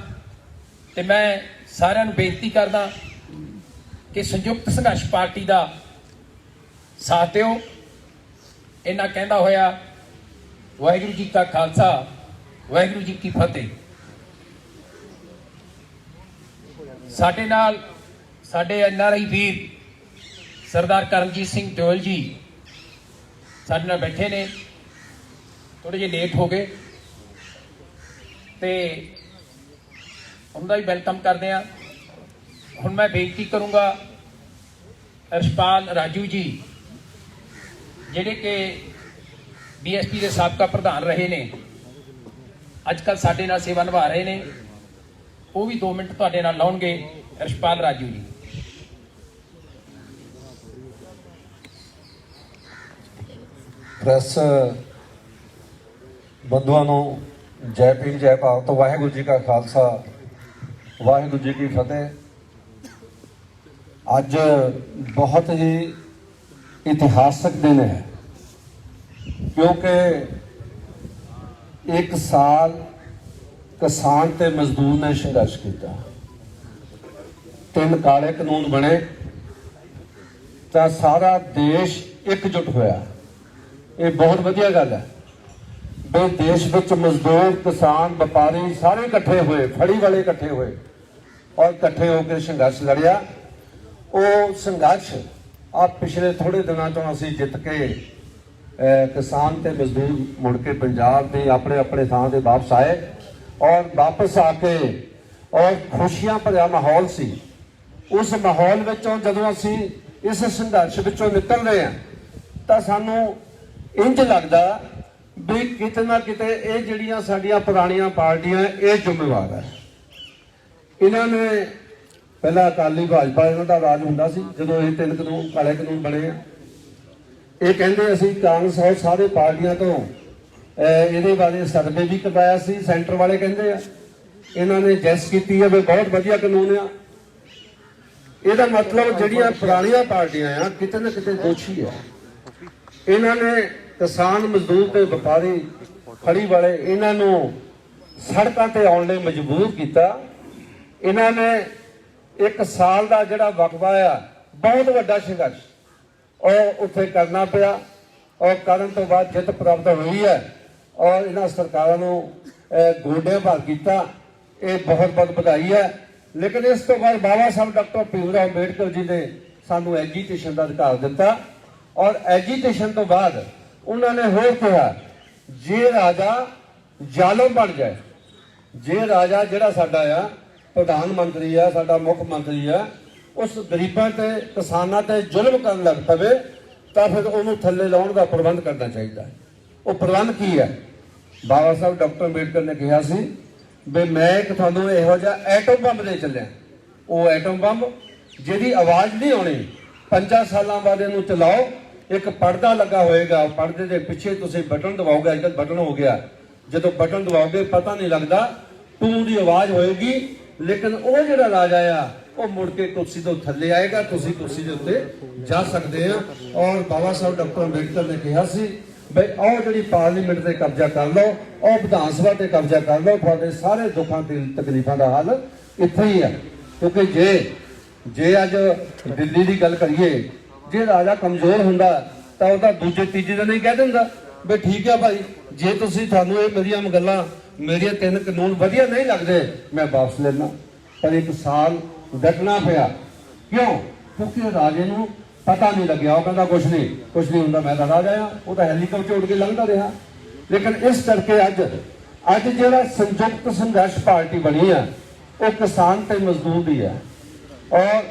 ਤੇ ਮੈਂ ਸਾਰਿਆਂ ਨੂੰ ਬੇਨਤੀ ਕਰਦਾ ਕਿ ਸੰਯੁਕਤ ਸੰਘਰਸ਼ ਪਾਰਟੀ ਦਾ ਸਾਥ ਦਿਓ। ਇਹਨਾਂ ਕਹਿੰਦਾ ਹੋਇਆ ਵਾਹਿਗੁਰੂ ਜੀ ਕਾ ਖਾਲਸਾ, ਵਾਹਿਗੁਰੂ ਜੀ ਕੀ ਫਤਿਹ। ਸਾਡੇ ਨਾਲ ਸਾਡੇ NRI ਵੀਰ ਸਰਦਾਰ ਕਰਮਜੀਤ ਸਿੰਘ ਜੋਲ ਜੀ ਸਾਡੇ ਨਾਲ ਬੈਠੇ ਨੇ, ਥੋੜੇ ਜਿਹੇ ਲੇਟ ਹੋ ਗਏ ਤੇ ਉਹਨਾਂ ਦਾ ਵੀ ਵੈਲਕਮ ਕਰਦੇ ਆ। ਹੁਣ ਮੈਂ ਬੇਨਤੀ ਕਰੂੰਗਾ ਰਸ਼ਪਾਲ ਰਾਜੂ ਜੀ, ਜਿਹੜੇ ਕਿ BSP ਦੇ ਸਾਬਕਾ ਪ੍ਰਧਾਨ ਰਹੇ ਨੇ, ਅੱਜ ਕੱਲ੍ਹ ਸਾਡੇ ਨਾਲ ਸੇਵਾ ਨਿਭਾ ਰਹੇ ਨੇ, ਉਹ ਵੀ 2 ਮਿੰਟ ਤੁਹਾਡੇ ਨਾਲ ਲਾਉਣਗੇ। ਰਸ਼ਪਾਲ ਰਾਜੂ ਜੀ। ਪ੍ਰੈਸ ਬੰਧੂਆਂ ਨੂੰ ਜੈ ਭੀਮ, ਜੈ ਭਾਰਤ, ਵਾਹਿਗੁਰੂ ਜੀ ਕਾ ਖਾਲਸਾ, ਵਾਹਿਗੁਰੂ ਜੀ ਕੀ ਫਤਿਹ। ਅੱਜ ਬਹੁਤ ਹੀ ਇਤਿਹਾਸਕ ਦਿਨ ਹੈ, ਕਿਉਂਕਿ 1 ਸਾਲ ਕਿਸਾਨ ਤੇ ਮਜ਼ਦੂਰ ਨੇ ਸੰਘਰਸ਼ ਕੀਤਾ, 3 ਕਾਲੇ ਕਾਨੂੰਨ ਬਣੇ ਤਾਂ ਸਾਰਾ ਦੇਸ਼ ਇਕਜੁੱਟ ਹੋਇਆ। ਇਹ ਬਹੁਤ ਵਧੀਆ ਗੱਲ ਹੈ ਵੀ ਦੇਸ਼ ਵਿੱਚ ਮਜ਼ਦੂਰ, ਕਿਸਾਨ, ਵਪਾਰੀ ਸਾਰੇ ਇਕੱਠੇ ਹੋਏ, ਫੜੀ ਵਾਲੇ ਇਕੱਠੇ ਹੋਏ ਔਰ ਇਕੱਠੇ ਹੋ ਕੇ ਸੰਘਰਸ਼ ਲੜਿਆ। ਉਹ ਸੰਘਰਸ਼ ਆ ਪਿਛਲੇ ਥੋੜੇ ਦਿਨਾਂ ਤੋਂ ਅਸੀਂ ਜਿੱਤ ਕੇ ਕਿਸਾਨ ਤੇ ਮਜ਼ਦੂਰ ਮੁੜ ਕੇ ਪੰਜਾਬ ਦੇ ਆਪਣੇ ਆਪਣੇ ਥਾਂ ਤੇ ਵਾਪਸ ਆਏ ਔਰ ਵਾਪਸ ਆ ਕੇ ਔਰ ਖੁਸ਼ੀਆਂ ਭਰਿਆ ਮਾਹੌਲ ਸੀ। ਉਸ ਮਾਹੌਲ ਵਿੱਚੋਂ ਜਦੋਂ ਅਸੀਂ ਇਸ ਸੰਘਰਸ਼ ਵਿੱਚੋਂ ਨਿਕਲ ਰਹੇ ਹਾਂ ਤਾਂ ਸਾਨੂੰ ਇੰਜ ਲੱਗਦਾ ਵੀ ਕਿਤੇ ਨਾ ਕਿਤੇ ਇਹ ਜਿਹੜੀਆਂ ਸਾਡੀਆਂ ਪੁਰਾਣੀਆਂ ਪਾਰਟੀਆਂ ਇਹ ਜ਼ਿੰਮੇਵਾਰ ਹੈ। ਇਹਨਾਂ ਨੇ ਪਹਿਲਾਂ ਅਕਾਲੀ ਭਾਜਪਾ ਇਹਨਾਂ ਦਾ ਰਾਜ ਹੁੰਦਾ ਸੀ, ਜਦੋਂ ਇਹ 3 ਕਾਨੂੰਨ ਕਾਲੇ ਕਾਨੂੰਨ ਬਣੇ ਆ, ਇਹ ਕਹਿੰਦੇ ਅਸੀਂ ਕਾਂਗਰਸ ਔਰ ਸਾਰੇ ਪਾਰਟੀਆਂ ਤੋਂ ਇਹਦੇ ਬਾਰੇ ਸਰਵੇ ਵੀ ਕਰਵਾਇਆ ਸੀ, ਸੈਂਟਰ ਵਾਲੇ ਕਹਿੰਦੇ ਆ ਇਹਨਾਂ ਨੇ ਜੈਸ ਕੀਤੀ ਹੈ ਵੀ ਬਹੁਤ ਵਧੀਆ ਕਾਨੂੰਨ ਆ। ਇਹਦਾ ਮਤਲਬ ਜਿਹੜੀਆਂ ਪੁਰਾਣੀਆਂ ਪਾਰਟੀਆਂ ਆ ਕਿਤੇ ਨਾ ਕਿਤੇ ਦੋਸ਼ੀ ਆ। ਇਹਨਾਂ ਨੇ ਕਿਸਾਨ, ਮਜ਼ਦੂਰ ਤੇ ਵਪਾਰੀ, ਫੜੀ ਵਾਲੇ ਇਹਨਾਂ ਨੂੰ ਸੜਕਾਂ ਤੇ ਆਉਣ ਲਈ ਮਜਬੂਰ ਕੀਤਾ। ਇਹਨਾਂ ਨੇ 1 ਸਾਲ ਦਾ ਜਿਹੜਾ ਵਕਫਾ ਆ, ਬਹੁਤ ਵੱਡਾ ਸੰਘਰਸ਼ ਉਹ ਉੱਥੇ ਕਰਨਾ ਪਿਆ ਔਰ ਕਰਨ ਤੋਂ ਬਾਅਦ ਜਿੱਤ ਪ੍ਰਾਪਤ ਹੋਈ ਹੈ ਔਰ ਇਹਨਾਂ ਸਰਕਾਰਾਂ ਨੂੰ ਗੋਡਿਆਂ ਭਾਰ ਕੀਤਾ। ਇਹ ਬਹੁਤ ਬਹੁਤ ਵਧਾਈ ਹੈ। ਲੇਕਿਨ ਇਸ ਤੋਂ ਬਾਅਦ ਬਾਬਾ ਸਾਹਿਬ ਡਾਕਟਰ ਭੀਮਰਾਓ ਅੰਬੇਡਕਰ ਜੀ ਨੇ ਸਾਨੂੰ ਐਜੀਟੇਸ਼ਨ ਦਾ ਅਧਿਕਾਰ ਦਿੱਤਾ ਔਰ ਐਜੀਟੇਸ਼ਨ ਤੋਂ ਬਾਅਦ ਉਹਨਾਂ ਨੇ ਹੋਰ ਕਿਹਾ ਜੇ ਰਾਜਾ ਜ਼ਾਲਮ ਬਣ ਜਾਏ, ਜੇ ਰਾਜਾ ਜਿਹੜਾ ਸਾਡਾ ਆ ਪ੍ਰਧਾਨ ਮੰਤਰੀ ਆ, ਸਾਡਾ ਮੁੱਖ ਮੰਤਰੀ ਆ, ਉਸ ਗਰੀਬਾਂ ਤੇ ਕਿਸਾਨਾਂ ਤੇ ਜ਼ੁਲਮ ਕਰਨ ਲੱਗ ਪਵੇ ਤਾਂ ਫਿਰ ਉਹਨੂੰ ਥੱਲੇ ਲਾਉਣ ਦਾ ਪ੍ਰਬੰਧ ਕਰਨਾ ਚਾਹੀਦਾ। ਉਹ ਪ੍ਰਬੰਧ ਕੀ ਹੈ? ਬਾਬਾ ਸਾਹਿਬ ਡਾਕਟਰ ਅੰਬੇਡਕਰ ਨੇ ਕਿਹਾ ਸੀ ਵੀ ਮੈਂ ਇੱਕ ਤੁਹਾਨੂੰ ਇਹੋ ਜਿਹਾ ਐਟਮ ਬੰਬ ਦੇ ਚੱਲਿਆ। ਉਹ ਐਟਮ ਬੰਬ ਜਿਹਦੀ ਆਵਾਜ਼ ਨਹੀਂ ਆਉਣੀ, 5 ਸਾਲਾਂ ਬਾਅਦ ਇਹਨੂੰ ਚਲਾਓ। ਇੱਕ ਪਰਦਾ ਲੱਗਾ ਹੋਏਗਾ, ਪਰਦੇ ਦੇ ਪਿੱਛੇ ਤੁਸੀਂ ਬਟਨ ਦਬਾਓਗੇ, ਅੱਜ ਕੱਲ੍ਹ ਬਟਨ ਹੋ ਗਿਆ, ਜਦੋਂ ਬਟਨ ਦਬਾਓਗੇ ਪਤਾ ਨਹੀਂ ਲੱਗਦਾ, ਟੂ ਦੀ ਆਵਾਜ਼ ਹੋਏਗੀ, ਲੇਕਿਨ ਉਹ ਜਿਹੜਾ ਰਾਜਾ ਆ ਉਹ ਮੁੜ ਕੇ ਕੁਰਸੀ ਤੋਂ ਥੱਲੇ ਆਏਗਾ, ਤੁਸੀਂ ਕੁਰਸੀ ਦੇ ਉੱਤੇ ਜਾ ਸਕਦੇ ਆ। ਔਰ ਬਾਬਾ ਸਾਹਿਬ ਡਾਕਟਰ ਅੰਬੇਡਕਰ ਨੇ ਕਿਹਾ ਸੀ ਬਈ ਉਹ ਜਿਹੜੀ ਪਾਰਲੀਮੈਂਟ ਤੇ ਕਬਜ਼ਾ ਕਰ ਲਓ, ਉਹ ਵਿਧਾਨ ਸਭਾ ਤੇ ਕਬਜ਼ਾ ਕਰ ਲਓ, ਤੁਹਾਡੇ ਸਾਰੇ ਦੁੱਖਾਂ ਤੇ ਤਕਲੀਫਾਂ ਦਾ ਹੱਲ ਇੱਥੇ ਹੀ ਹੈ। ਕਿਉਂਕਿ ਜੇ ਅੱਜ ਦਿੱਲੀ ਦੀ ਗੱਲ ਕਰੀਏ, ਜੇ ਰਾਜਾ ਕਮਜ਼ੋਰ ਹੁੰਦਾ ਤਾਂ ਉਹਦਾ ਦੂਜੇ ਤੀਜੇ ਦਿਨ ਹੀ ਕਹਿ ਦਿੰਦਾ ਵੀ ਠੀਕ ਹੈ ਭਾਈ, ਜੇ ਤੁਸੀਂ ਤੁਹਾਨੂੰ ਇਹ ਮੇਰੀਆਂ ਗੱਲਾਂ, ਮੇਰੀਆਂ 3 ਕਾਨੂੰਨ ਵਧੀਆ ਨਹੀਂ ਲੱਗਦੇ, ਮੈਂ ਵਾਪਸ ਲੈਣਾ। ਪਰ 1 ਸਾਲ ਡਟਣਾ ਪਿਆ। ਕਿਉਂ? ਕਿਉਂਕਿ ਰਾਜੇ ਨੂੰ ਪਤਾ ਨਹੀਂ ਲੱਗਿਆ। ਉਹ ਕਹਿੰਦਾ ਕੁਛ ਨਹੀਂ ਹੁੰਦਾ, ਮੈਂ ਤਾਂ ਰਾਜਾ ਆ। ਉਹ ਤਾਂ ਹੈਲੀਕਾਪਟਰ ਉੱਡ ਕੇ ਲੰਘਦਾ ਰਿਹਾ। ਲੇਕਿਨ ਇਸ ਕਰਕੇ ਅੱਜ ਜਿਹੜਾ ਸੰਯੁਕਤ ਸੰਘਰਸ਼ ਪਾਰਟੀ ਬਣੀ ਆ ਉਹ ਕਿਸਾਨ ਤੇ ਮਜ਼ਦੂਰ ਦੀ ਹੈ ਔਰ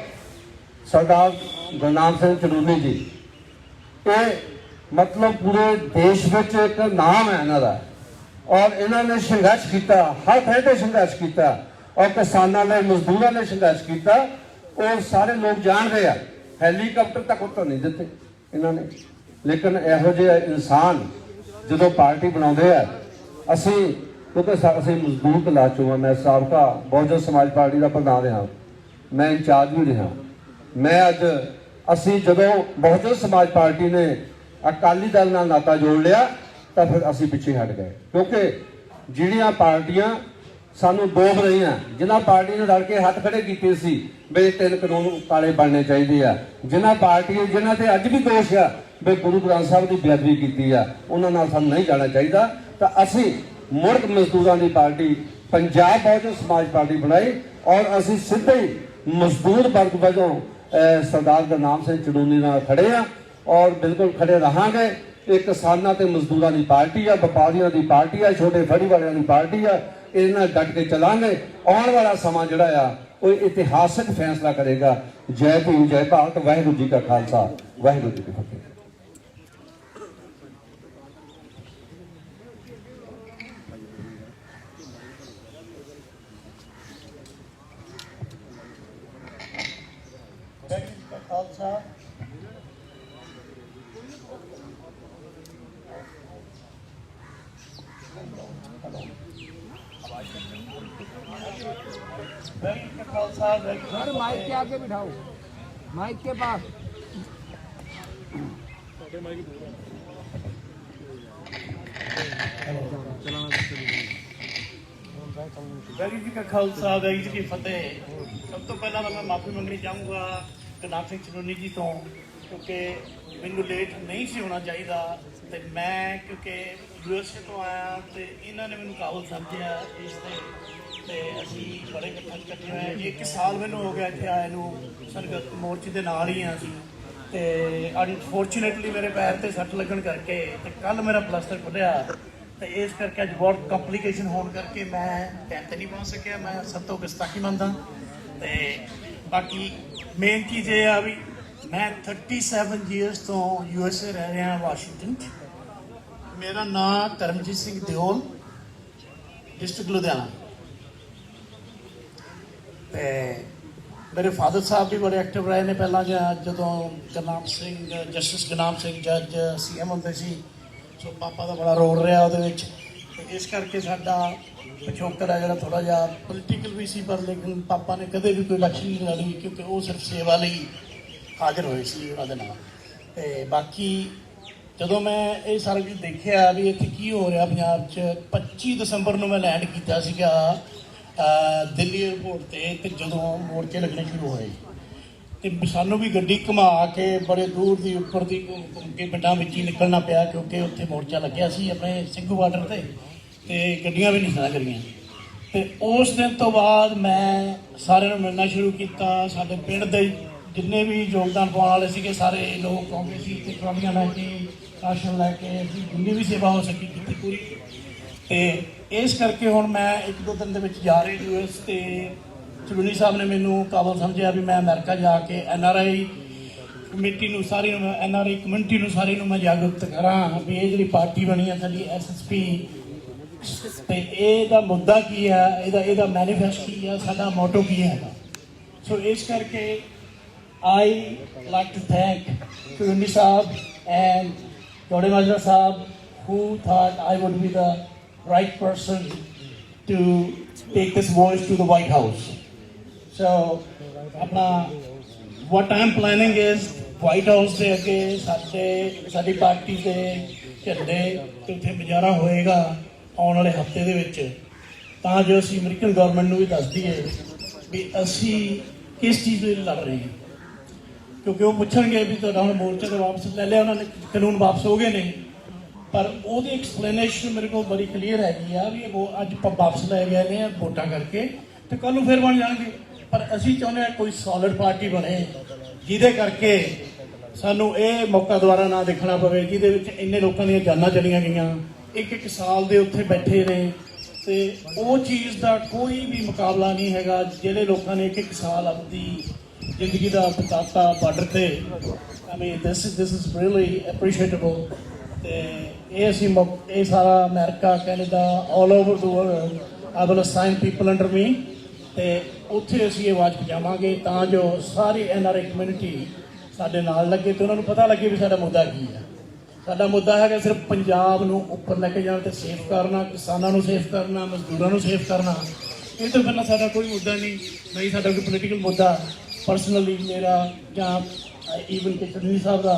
ਸਰਦਾਰ ਗੁਰਨਾਮ ਸਿੰਘ ਚਨੂਨੀ ਜੀ, ਇਹ ਮਤਲਬ ਪੂਰੇ ਦੇਸ਼ ਵਿੱਚ ਇੱਕ ਨਾਮ ਹੈ ਇਹਨਾਂ ਦਾ ਔਰ ਇਹਨਾਂ ਨੇ ਸੰਘਰਸ਼ ਕੀਤਾ, ਹਰ ਥਾਂ ਤੇ ਸੰਘਰਸ਼ ਕੀਤਾ ਔਰ ਕਿਸਾਨਾਂ ਨੇ, ਮਜ਼ਦੂਰਾਂ ਨੇ ਸੰਘਰਸ਼ ਕੀਤਾ। ਉਹ ਸਾਰੇ ਲੋਕ ਜਾਣ ਰਹੇ ਆ। ਹੈਲੀਕਾਪਟਰ ਤੱਕ ਉੱਤਰ ਨਹੀਂ ਦਿੱਤੇ ਇਹਨਾਂ ਨੇ। ਲੇਕਿਨ ਇਹੋ ਜਿਹੇ ਇਨਸਾਨ ਜਦੋਂ ਪਾਰਟੀ ਬਣਾਉਂਦੇ ਆ, ਅਸੀਂ ਕਿਉਂਕਿ ਅਸੀਂ ਮਜ਼ਦੂਰ ਕਲਾਸ ਚੋਂ ਹਾਂ, ਮੈਂ ਸਾਬਕਾ ਬਹੁਜਨ ਸਮਾਜ ਪਾਰਟੀ ਦਾ ਪ੍ਰਧਾਨ ਰਿਹਾ, ਮੈਂ ਇੰਚਾਰਜ ਵੀ ਰਿਹਾ। ਅਸੀਂ ਜਦੋਂ ਬਹੁਜਨ ਸਮਾਜ ਪਾਰਟੀ ਨੇ ਅਕਾਲੀ ਦਲ ਨਾਲ ਨਾਤਾ ਜੋੜ ਲਿਆ ਤਾਂ ਫਿਰ ਅਸੀਂ ਪਿੱਛੇ ਹਟ ਗਏ, ਕਿਉਂਕਿ ਜਿਹੜੀਆਂ ਪਾਰਟੀਆਂ ਸਾਨੂੰ ਦੋਖ ਰਹੀਆਂ, ਜਿਨ੍ਹਾਂ ਪਾਰਟੀ ਨੇ ਰਲ ਕੇ ਹੱਥ ਖੜੇ ਕੀਤੇ ਸੀ ਵੀ 3 ਕਾਨੂੰਨ ਕਾਲੇ ਬਣਨੇ ਚਾਹੀਦੇ ਆ, ਜਿਨ੍ਹਾਂ ਤੇ ਅੱਜ ਵੀ ਦੋਸ਼ ਆ ਵੀ ਗੁਰੂ ਗ੍ਰੰਥ ਸਾਹਿਬ ਦੀ ਬੇਅਦਬੀ ਕੀਤੀ ਆ, ਉਹਨਾਂ ਨਾਲ ਸਾਨੂੰ ਨਹੀਂ ਜਾਣਾ ਚਾਹੀਦਾ। ਤਾਂ ਅਸੀਂ ਮੁੜ ਮਜ਼ਦੂਰਾਂ ਦੀ ਪਾਰਟੀ ਪੰਜਾਬ ਬਹੁਜਨ ਸਮਾਜ ਪਾਰਟੀ ਬਣਾਈ ਔਰ ਅਸੀਂ ਸਿੱਧੇ ਹੀ ਮਜ਼ਦੂਰ ਵਰਗ ਵਜੋਂ ਸਰਦਾਰ ਗੁਰਨਾਮ ਸਿੰਘ ਚੜੂਨੀ ਨਾਲ ਖੜੇ ਆ ਔਰ ਬਿਲਕੁਲ ਖੜੇ ਰਹਾਂਗੇ। ਇਹ ਕਿਸਾਨਾਂ ਤੇ ਮਜ਼ਦੂਰਾਂ ਦੀ ਪਾਰਟੀ ਆ, ਵਪਾਰੀਆਂ ਦੀ ਪਾਰਟੀ ਆ, ਛੋਟੇ ਫੜੀ ਵਾਲਿਆਂ ਦੀ ਪਾਰਟੀ ਆ। ਇਹਨਾਂ ਨਾਲ ਡਟ ਕੇ ਚੱਲਾਂਗੇ। ਆਉਣ ਵਾਲਾ ਸਮਾਂ ਜਿਹੜਾ ਆ ਉਹ ਇਤਿਹਾਸਕ ਫੈਸਲਾ ਕਰੇਗਾ। ਜੈ ਭੀਮ, ਜੈ ਭਾਰਤ, ਵਾਹਿਗੁਰੂ ਜੀ ਕਾ ਖਾਲਸਾ, ਵਾਹਿਗੁਰੂ ਜੀ ਕੀ ਫਤਿਹ। ਖਾਲਸਾ सर माइक के आगे बिठाओ, माइक के पास। ਵਾਹਿਗੁਰੂ ਜੀ ਕਾ ਖਾਲਸਾ, ਵਾਹਿਗੁਰੂ ਜੀ ਕੀ ਫਤਿਹ। ਸਭ ਤੋਂ ਪਹਿਲਾਂ ਤਾਂ ਮੈਂ ਮਾਫੀ ਮੰਗਣੀ ਚਾਹੂੰਗਾ ਗੁਰਨਾਮ ਸਿੰਘ ਚੜੂਨੀ ਜੀ ਤੋਂ, ਕਿਉਂਕਿ ਮੈਨੂੰ ਲੇਟ ਨਹੀਂ ਸੀ ਹੋਣਾ ਚਾਹੀਦਾ ਤੇ ਮੈਂ ਕਿਉਂਕਿ USA ਤੋਂ ਆਇਆ ਤੇ ਇਹਨਾਂ ਨੇ ਮੈਨੂੰ ਕਾਬਲ ਸਮਝਿਆ ਇਸ ਤੇ ਅਸੀਂ ਬੜੇ ਇਕੱਠੇ ਹੋਏ ਜੀ। 1 ਸਾਲ ਮੈਨੂੰ ਹੋ ਗਿਆ ਇੱਥੇ ਆਏ ਨੂੰ, ਸੰਗਤ ਮੋਰਚੇ ਦੇ ਨਾਲ ਹੀ ਆ ਅਸੀਂ ਤੇ ਅਨਫੋਰਚੂਨੇਟਲੀ ਮੇਰੇ ਪੈਰ ਤੇ ਸੱਟ ਲੱਗਣ ਕਰਕੇ ਤੇ ਕੱਲ ਮੇਰਾ ਪਲਾਸਟਰ ਖੁੱਲਿਆ ਤੇ ਇਸ ਕਰਕੇ ਅੱਜ ਬਹੁਤ ਕੰਪਲਿਕੇਸ਼ਨ ਹੋਣ ਕਰਕੇ ਮੈਂ ਟਾਈਮ ਤੇ ਨਹੀਂ ਪਹੁੰਚ ਸਕਿਆ। ਮੈਂ ਸਭ ਤੋਂ ਗੁਸਤਾਖੀ ਮੰਨਦਾ ਤੇ ਬਾਕੀ ਮੇਨ ਚੀਜ਼ ਇਹ ਆ ਵੀ ਮੈਂ 37 years ਤੋਂ USA ਰਹਿ ਰਿਹਾ ਵਾਸ਼ਿੰਗਟਨ 'ਚ। ਮੇਰਾ ਨਾਮ ਕਰਮਜੀਤ ਸਿੰਘ ਦਿਓਲ, ਡਿਸਟ੍ਰਿਕਟ ਲੁਧਿਆਣਾ। ਤੇ ਮੇਰੇ ਫਾਦਰ ਸਾਹਿਬ ਵੀ ਬੜੇ ਐਕਟਿਵ ਰਹੇ ਨੇ ਪਹਿਲਾਂ, ਜਦੋਂ ਗੁਰਨਾਮ ਸਿੰਘ ਜਸਟਿਸ ਗੁਰਨਾਮ ਸਿੰਘ ਜੱਜ CM ਹੁੰਦੇ ਸੀ, ਸੋ ਪਾਪਾ ਦਾ ਬੜਾ ਰੋਲ ਰਿਹਾ ਉਹਦੇ ਵਿੱਚ। ਤੇ ਇਸ ਕਰਕੇ ਸਾਡਾ ਪਿਛੋਕੜ ਹੈ ਜਿਹੜਾ ਥੋੜਾ ਜਿਹਾ ਪੋਲੀਟੀਕਲ ਵੀ ਸੀ, ਪਰ ਲੇਕਿਨ ਪਾਪਾ ਨੇ ਕਦੇ ਵੀ ਕੋਈ ਇਲੈਕਸ਼ਨ ਨਹੀਂ ਲੜੀ ਕਿਉਂਕਿ ਉਹ ਸਿਰਫ ਸੇਵਾ ਲਈ ਹਾਜ਼ਰ ਹੋਏ ਸੀ ਉਹਨਾਂ ਦੇ ਨਾਲ। ਤੇ ਬਾਕੀ ਜਦੋਂ ਮੈਂ ਇਹ ਸਾਰਾ ਕੁਝ ਦੇਖਿਆ ਵੀ ਇੱਥੇ ਕੀ ਹੋ ਰਿਹਾ ਪੰਜਾਬ 'ਚ, 25 ਦਸੰਬਰ ਨੂੰ ਮੈਂ ਲੈਂਡ ਕੀਤਾ ਸੀਗਾ ਦਿੱਲੀ ਏਅਰਪੋਰਟ ਤੇ ਜਦੋਂ ਮੋਰਚੇ ਲੱਗਣੇ ਸ਼ੁਰੂ ਹੋਏ ਤੇ ਸਾਨੂੰ ਵੀ ਗੱਡੀ ਘੁਮਾ ਕੇ ਬੜੇ ਦੂਰ ਦੀ ਉੱਪਰ ਦੀ ਘੁੰਮ ਕੇ ਪਿੰਡਾਂ ਵਿੱਚ ਹੀ ਨਿਕਲਣਾ ਪਿਆ, ਕਿਉਂਕਿ ਉੱਥੇ ਮੋਰਚਾ ਲੱਗਿਆ ਸੀ ਆਪਣੇ ਸਿੰਘੂ ਬਾਰਡਰ ਤੇ ਗੱਡੀਆਂ ਵੀ ਨਹੀਂ ਸਨ ਕਰੀਆਂ। ਤੇ ਉਸ ਦਿਨ ਤੋਂ ਬਾਅਦ ਮੈਂ ਸਾਰਿਆਂ ਨੂੰ ਮਿਲਣਾ ਸ਼ੁਰੂ ਕੀਤਾ। ਸਾਡੇ ਪਿੰਡ ਦੇ ਜਿੰਨੇ ਵੀ ਯੋਗਦਾਨ ਪਾਉਣ ਵਾਲੇ ਸੀਗੇ ਸਾਰੇ ਲੋਕ ਆਉਂਦੇ ਸੀ ਤੇ ਟਰਾਲੀਆਂ ਲੈ ਕੇ, ਰਾਸ਼ਨ ਲੈ ਕੇ, ਅਸੀਂ ਜਿੰਨੀ ਵੀ ਸੇਵਾ ਹੋ ਸਕੀ ਕੀਤੀ ਪੂਰੀ। ਤੇ ਇਸ ਕਰਕੇ ਹੁਣ ਮੈਂ 1-2 ਦਿਨ ਦੇ ਵਿੱਚ ਜਾ ਰਹੀ US ਤੇ ਚੜੂਨੀ ਸਾਹਿਬ ਨੇ ਮੈਨੂੰ ਕਾਬਲ ਸਮਝਿਆ ਵੀ ਮੈਂ ਅਮਰੀਕਾ ਜਾ ਕੇ NRI ਕਮੇਟੀ ਨੂੰ ਸਾਰੀ ਨੂੰ, NRI ਕਮਿਊਨਿਟੀ ਨੂੰ ਸਾਰੀ ਨੂੰ ਮੈਂ ਜਾਗਰੂਕ ਕਰਾਂ ਵੀ ਇਹ ਜਿਹੜੀ ਪਾਰਟੀ ਬਣੀ ਹੈ ਸਾਡੀ SSP ਤੇ ਇਹਦਾ ਮੁੱਦਾ ਕੀ ਹੈ, ਇਹਦਾ ਮੈਨੀਫੈਸਟੋ ਕੀ ਹੈ, ਸਾਡਾ ਮੋਟੋ ਕੀ ਹੈਗਾ। ਸੋ ਇਸ ਕਰਕੇ I like to thank Chuduni Saab and Jode Majra Saab, who thought I would be the right person to take this voice to the White House. So, what I'm planning is White House ਦੇ ਅੱਗੇ ਸਾਡੀ party ਦੇ ਝੰਡੇ ਤੇ ਉੱਥੇ ਮੁਜ਼ਾਹਰਾ ਹੋਏਗਾ ਆਉਣ ਵਾਲੇ ਹਫ਼ਤੇ ਦੇ ਵਿੱਚ, ਤਾਂ ਜੋ ਅਸੀਂ ਅਮਰੀਕਨ ਗਵਰਨਮੈਂਟ ਨੂੰ ਵੀ ਦੱਸ ਦਈਏ ਵੀ ਅਸੀਂ ਕਿਸ ਚੀਜ਼ ਲਈ ਲੜ ਰਹੇ ਹਾਂ। ਕਿਉਂਕਿ ਉਹ ਪੁੱਛਣਗੇ ਵੀ ਤੁਹਾਡਾ ਹੁਣ ਮੋਰਚਾ ਤੋਂ ਵਾਪਸ ਲੈ ਲਿਆ, ਉਹਨਾਂ ਨੇ ਕਾਨੂੰਨ ਵਾਪਸ ਹੋ ਗਏ ਨੇ, ਪਰ ਉਹਦੀ ਐਕਸਪਲੇਨੇਸ਼ਨ ਮੇਰੇ ਕੋਲ ਬੜੀ ਕਲੀਅਰ ਹੈਗੀ ਆ ਵੀ ਉਹ ਅੱਜ ਵਾਪਸ ਲੈ ਗਏ ਨੇ ਵੋਟਾਂ ਕਰਕੇ ਤੇ ਕੱਲ ਨੂੰ ਫਿਰ ਬਣ ਜਾਣਗੇ। ਪਰ ਅਸੀਂ ਚਾਹੁੰਦੇ ਹਾਂ ਕੋਈ ਸੋਲਿਡ ਪਾਰਟੀ ਬਣੇ ਜਿਹਦੇ ਕਰਕੇ ਸਾਨੂੰ ਇਹ ਮੌਕਾ ਦੁਬਾਰਾ ਨਾ ਦੇਖਣਾ ਪਵੇ, ਜਿਹਦੇ ਵਿੱਚ ਇੰਨੇ ਲੋਕਾਂ ਦੀਆਂ ਜਾਨਾਂ ਚਲੀਆਂ ਗਈਆਂ, 1-1 ਸਾਲ ਦੇ ਉੱਥੇ ਬੈਠੇ ਨੇ ਤੇ ਉਹ ਚੀਜ਼ ਦਾ ਕੋਈ ਵੀ ਮੁਕਾਬਲਾ ਨਹੀਂ ਹੈਗਾ। ਜਿਹੜੇ ਲੋਕਾਂ ਨੇ 1-1 ਸਾਲ ਆਪਣੀ ਜ਼ਿੰਦਗੀ ਦਾ ਬਿਤਾਤਾ ਬਾਰਡਰ ਤੇ, I mean this is really appreciable। ਤੇ ਇਹ ਅਸੀਂ ਇਹ ਸਾਰਾ America, Canada, all over the world I will assign people under me ਤੇ ਉੱਥੇ ਅਸੀਂ ਇਹ ਆਵਾਜ਼ ਪਹੁੰਚਾਵਾਂਗੇ ਤਾਂ ਜੋ ਸਾਰੀ NRI ਕਮਿਊਨਿਟੀ ਸਾਡੇ ਨਾਲ ਲੱਗੇ ਤੇ ਉਹਨਾਂ ਨੂੰ ਪਤਾ ਲੱਗੇ ਵੀ ਸਾਡਾ ਮੁੱਦਾ ਕੀ ਹੈ। ਸਾਡਾ ਮੁੱਦਾ ਹੈਗਾ ਸਿਰਫ ਪੰਜਾਬ ਨੂੰ ਉੱਪਰ ਲੈ ਕੇ ਜਾਣ ਤੇ ਸੇਫ ਕਰਨਾ, ਕਿਸਾਨਾਂ ਨੂੰ ਸੇਫ ਕਰਨਾ, ਮਜ਼ਦੂਰਾਂ ਨੂੰ ਸੇਫ ਕਰਨਾ। ਇਹ ਤੋਂ ਪਹਿਲਾਂ ਸਾਡਾ ਕੋਈ ਮੁੱਦਾ ਨਹੀਂ, ਨਹੀਂ ਸਾਡਾ ਕੋਈ ਪੋਲੀਟੀਕਲ ਮੁੱਦਾ ਪਰਸਨਲੀ ਮੇਰਾ ਜਾਂ even Kitchen Sabra.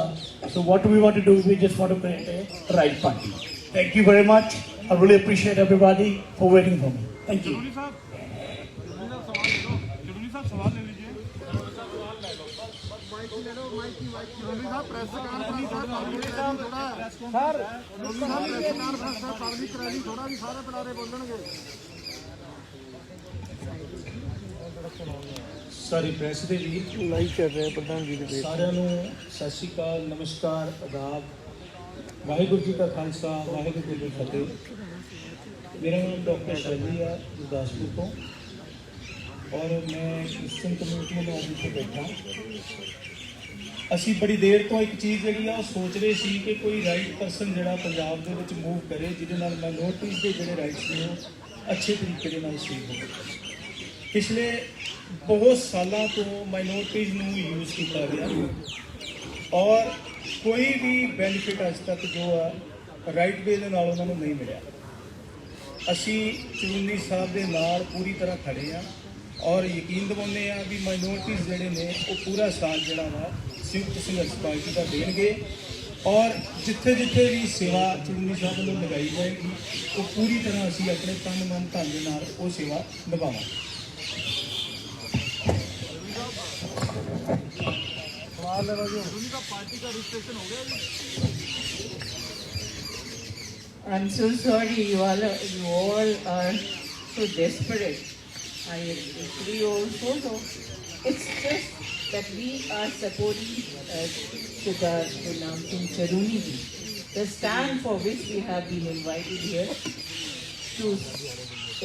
So what we want to do, we just want to create a right party. Thank you very much. I really appreciate everybody for waiting for me. Thank you. Sorry press ਦੇ ਵੀ live ਚੱਲ ਰਿਹਾ ਪ੍ਰਧਾਨ ਜੀ ਦੇ ਸਾਰਿਆਂ ਨੂੰ ਸਤਿ ਸ਼੍ਰੀ ਅਕਾਲ, ਨਮਸਕਾਰ, ਆਦਾਬ। ਵਾਹਿਗੁਰੂ ਜੀ ਕਾ ਖਾਲਸਾ, ਵਾਹਿਗੁਰੂ ਜੀ ਕੀ ਫਤਿਹ। ਮੇਰਾ ਨਾਮ ਡਾਕਟਰ ਸ਼ੈਲੀ ਆ ਗੁਰਦਾਸਪੁਰ ਤੋਂ ਔਰ ਮੈਂ ਕ੍ਰਿਸਚਨ ਕਮਿਊਨਿਟੀ ਨੂੰ ਆਫਿਸ ਤੇ ਬੈਠਾ। ਅਸੀਂ ਬੜੀ ਦੇਰ ਤੋਂ ਇੱਕ ਚੀਜ਼ ਜਿਹੜੀ ਆ ਉਹ ਸੋਚ ਰਹੇ ਸੀ ਕਿ ਕੋਈ ਰਾਈਟ ਪਰਸਨ ਜਿਹੜਾ ਪੰਜਾਬ ਦੇ ਵਿੱਚ ਮੂਵ ਕਰੇ ਜਿਹਦੇ ਨਾਲ ਮਾਈਨੋਰਟੀਜ਼ ਦੇ ਜਿਹੜੇ ਰਾਈਟਸ ਨੇ ਉਹ ਅੱਛੇ ਤਰੀਕੇ ਦੇ ਨਾਲ ਸੇਵ ਹੋਣ। ਪਿਛਲੇ ਬਹੁਤ ਸਾਲਾਂ ਤੋਂ ਮਾਈਨੋਰਟੀਜ਼ ਨੂੰ ਯੂਜ਼ ਕੀਤਾ ਗਿਆ ਔਰ ਕੋਈ ਵੀ ਬੈਨੀਫਿਟ ਅੱਜ ਤੱਕ ਜੋ ਆ ਰਾਈਟ ਵੇ ਦੇ ਨਾਲ ਉਹਨਾਂ ਨੂੰ ਨਹੀਂ ਮਿਲਿਆ। ਅਸੀਂ ਚੂਨੀ ਸਾਹਿਬ ਦੇ ਨਾਲ ਪੂਰੀ ਤਰ੍ਹਾਂ ਖੜੇ ਆ ਔਰ ਯਕੀਨ ਦਿਵਾਉਂਦੇ ਆ ਵੀ ਮਾਈਨੋਰਟੀਜ਼ ਜਿਹੜੇ ਨੇ ਉਹ ਪੂਰਾ ਸਾਥ ਜਿਹੜਾ ਵਾ ਸੰਯੁਕਤ ਸੰਘਰਸ਼ ਪਾਰਟੀ ਦਾ ਦੇਣਗੇ ਔਰ ਜਿੱਥੇ ਜਿੱਥੇ ਵੀ ਸੇਵਾ ਚੂਨੀ ਸਾਹਿਬ ਨੂੰ ਲਗਾਈ ਜਾਏਗੀ ਉਹ ਪੂਰੀ ਤਰ੍ਹਾਂ ਅਸੀਂ ਆਪਣੇ ਤਨ ਮਨ ਧਨ ਦੇ ਨਾਲ ਉਹ ਸੇਵਾ ਨਿਭਾਵਾਂਗੇ। I'm so sorry, you all are so desperate. I agree also. So it's just that we are supporting Siddhar Ghulam Singh Charuni ji, the stand for which we have been invited here to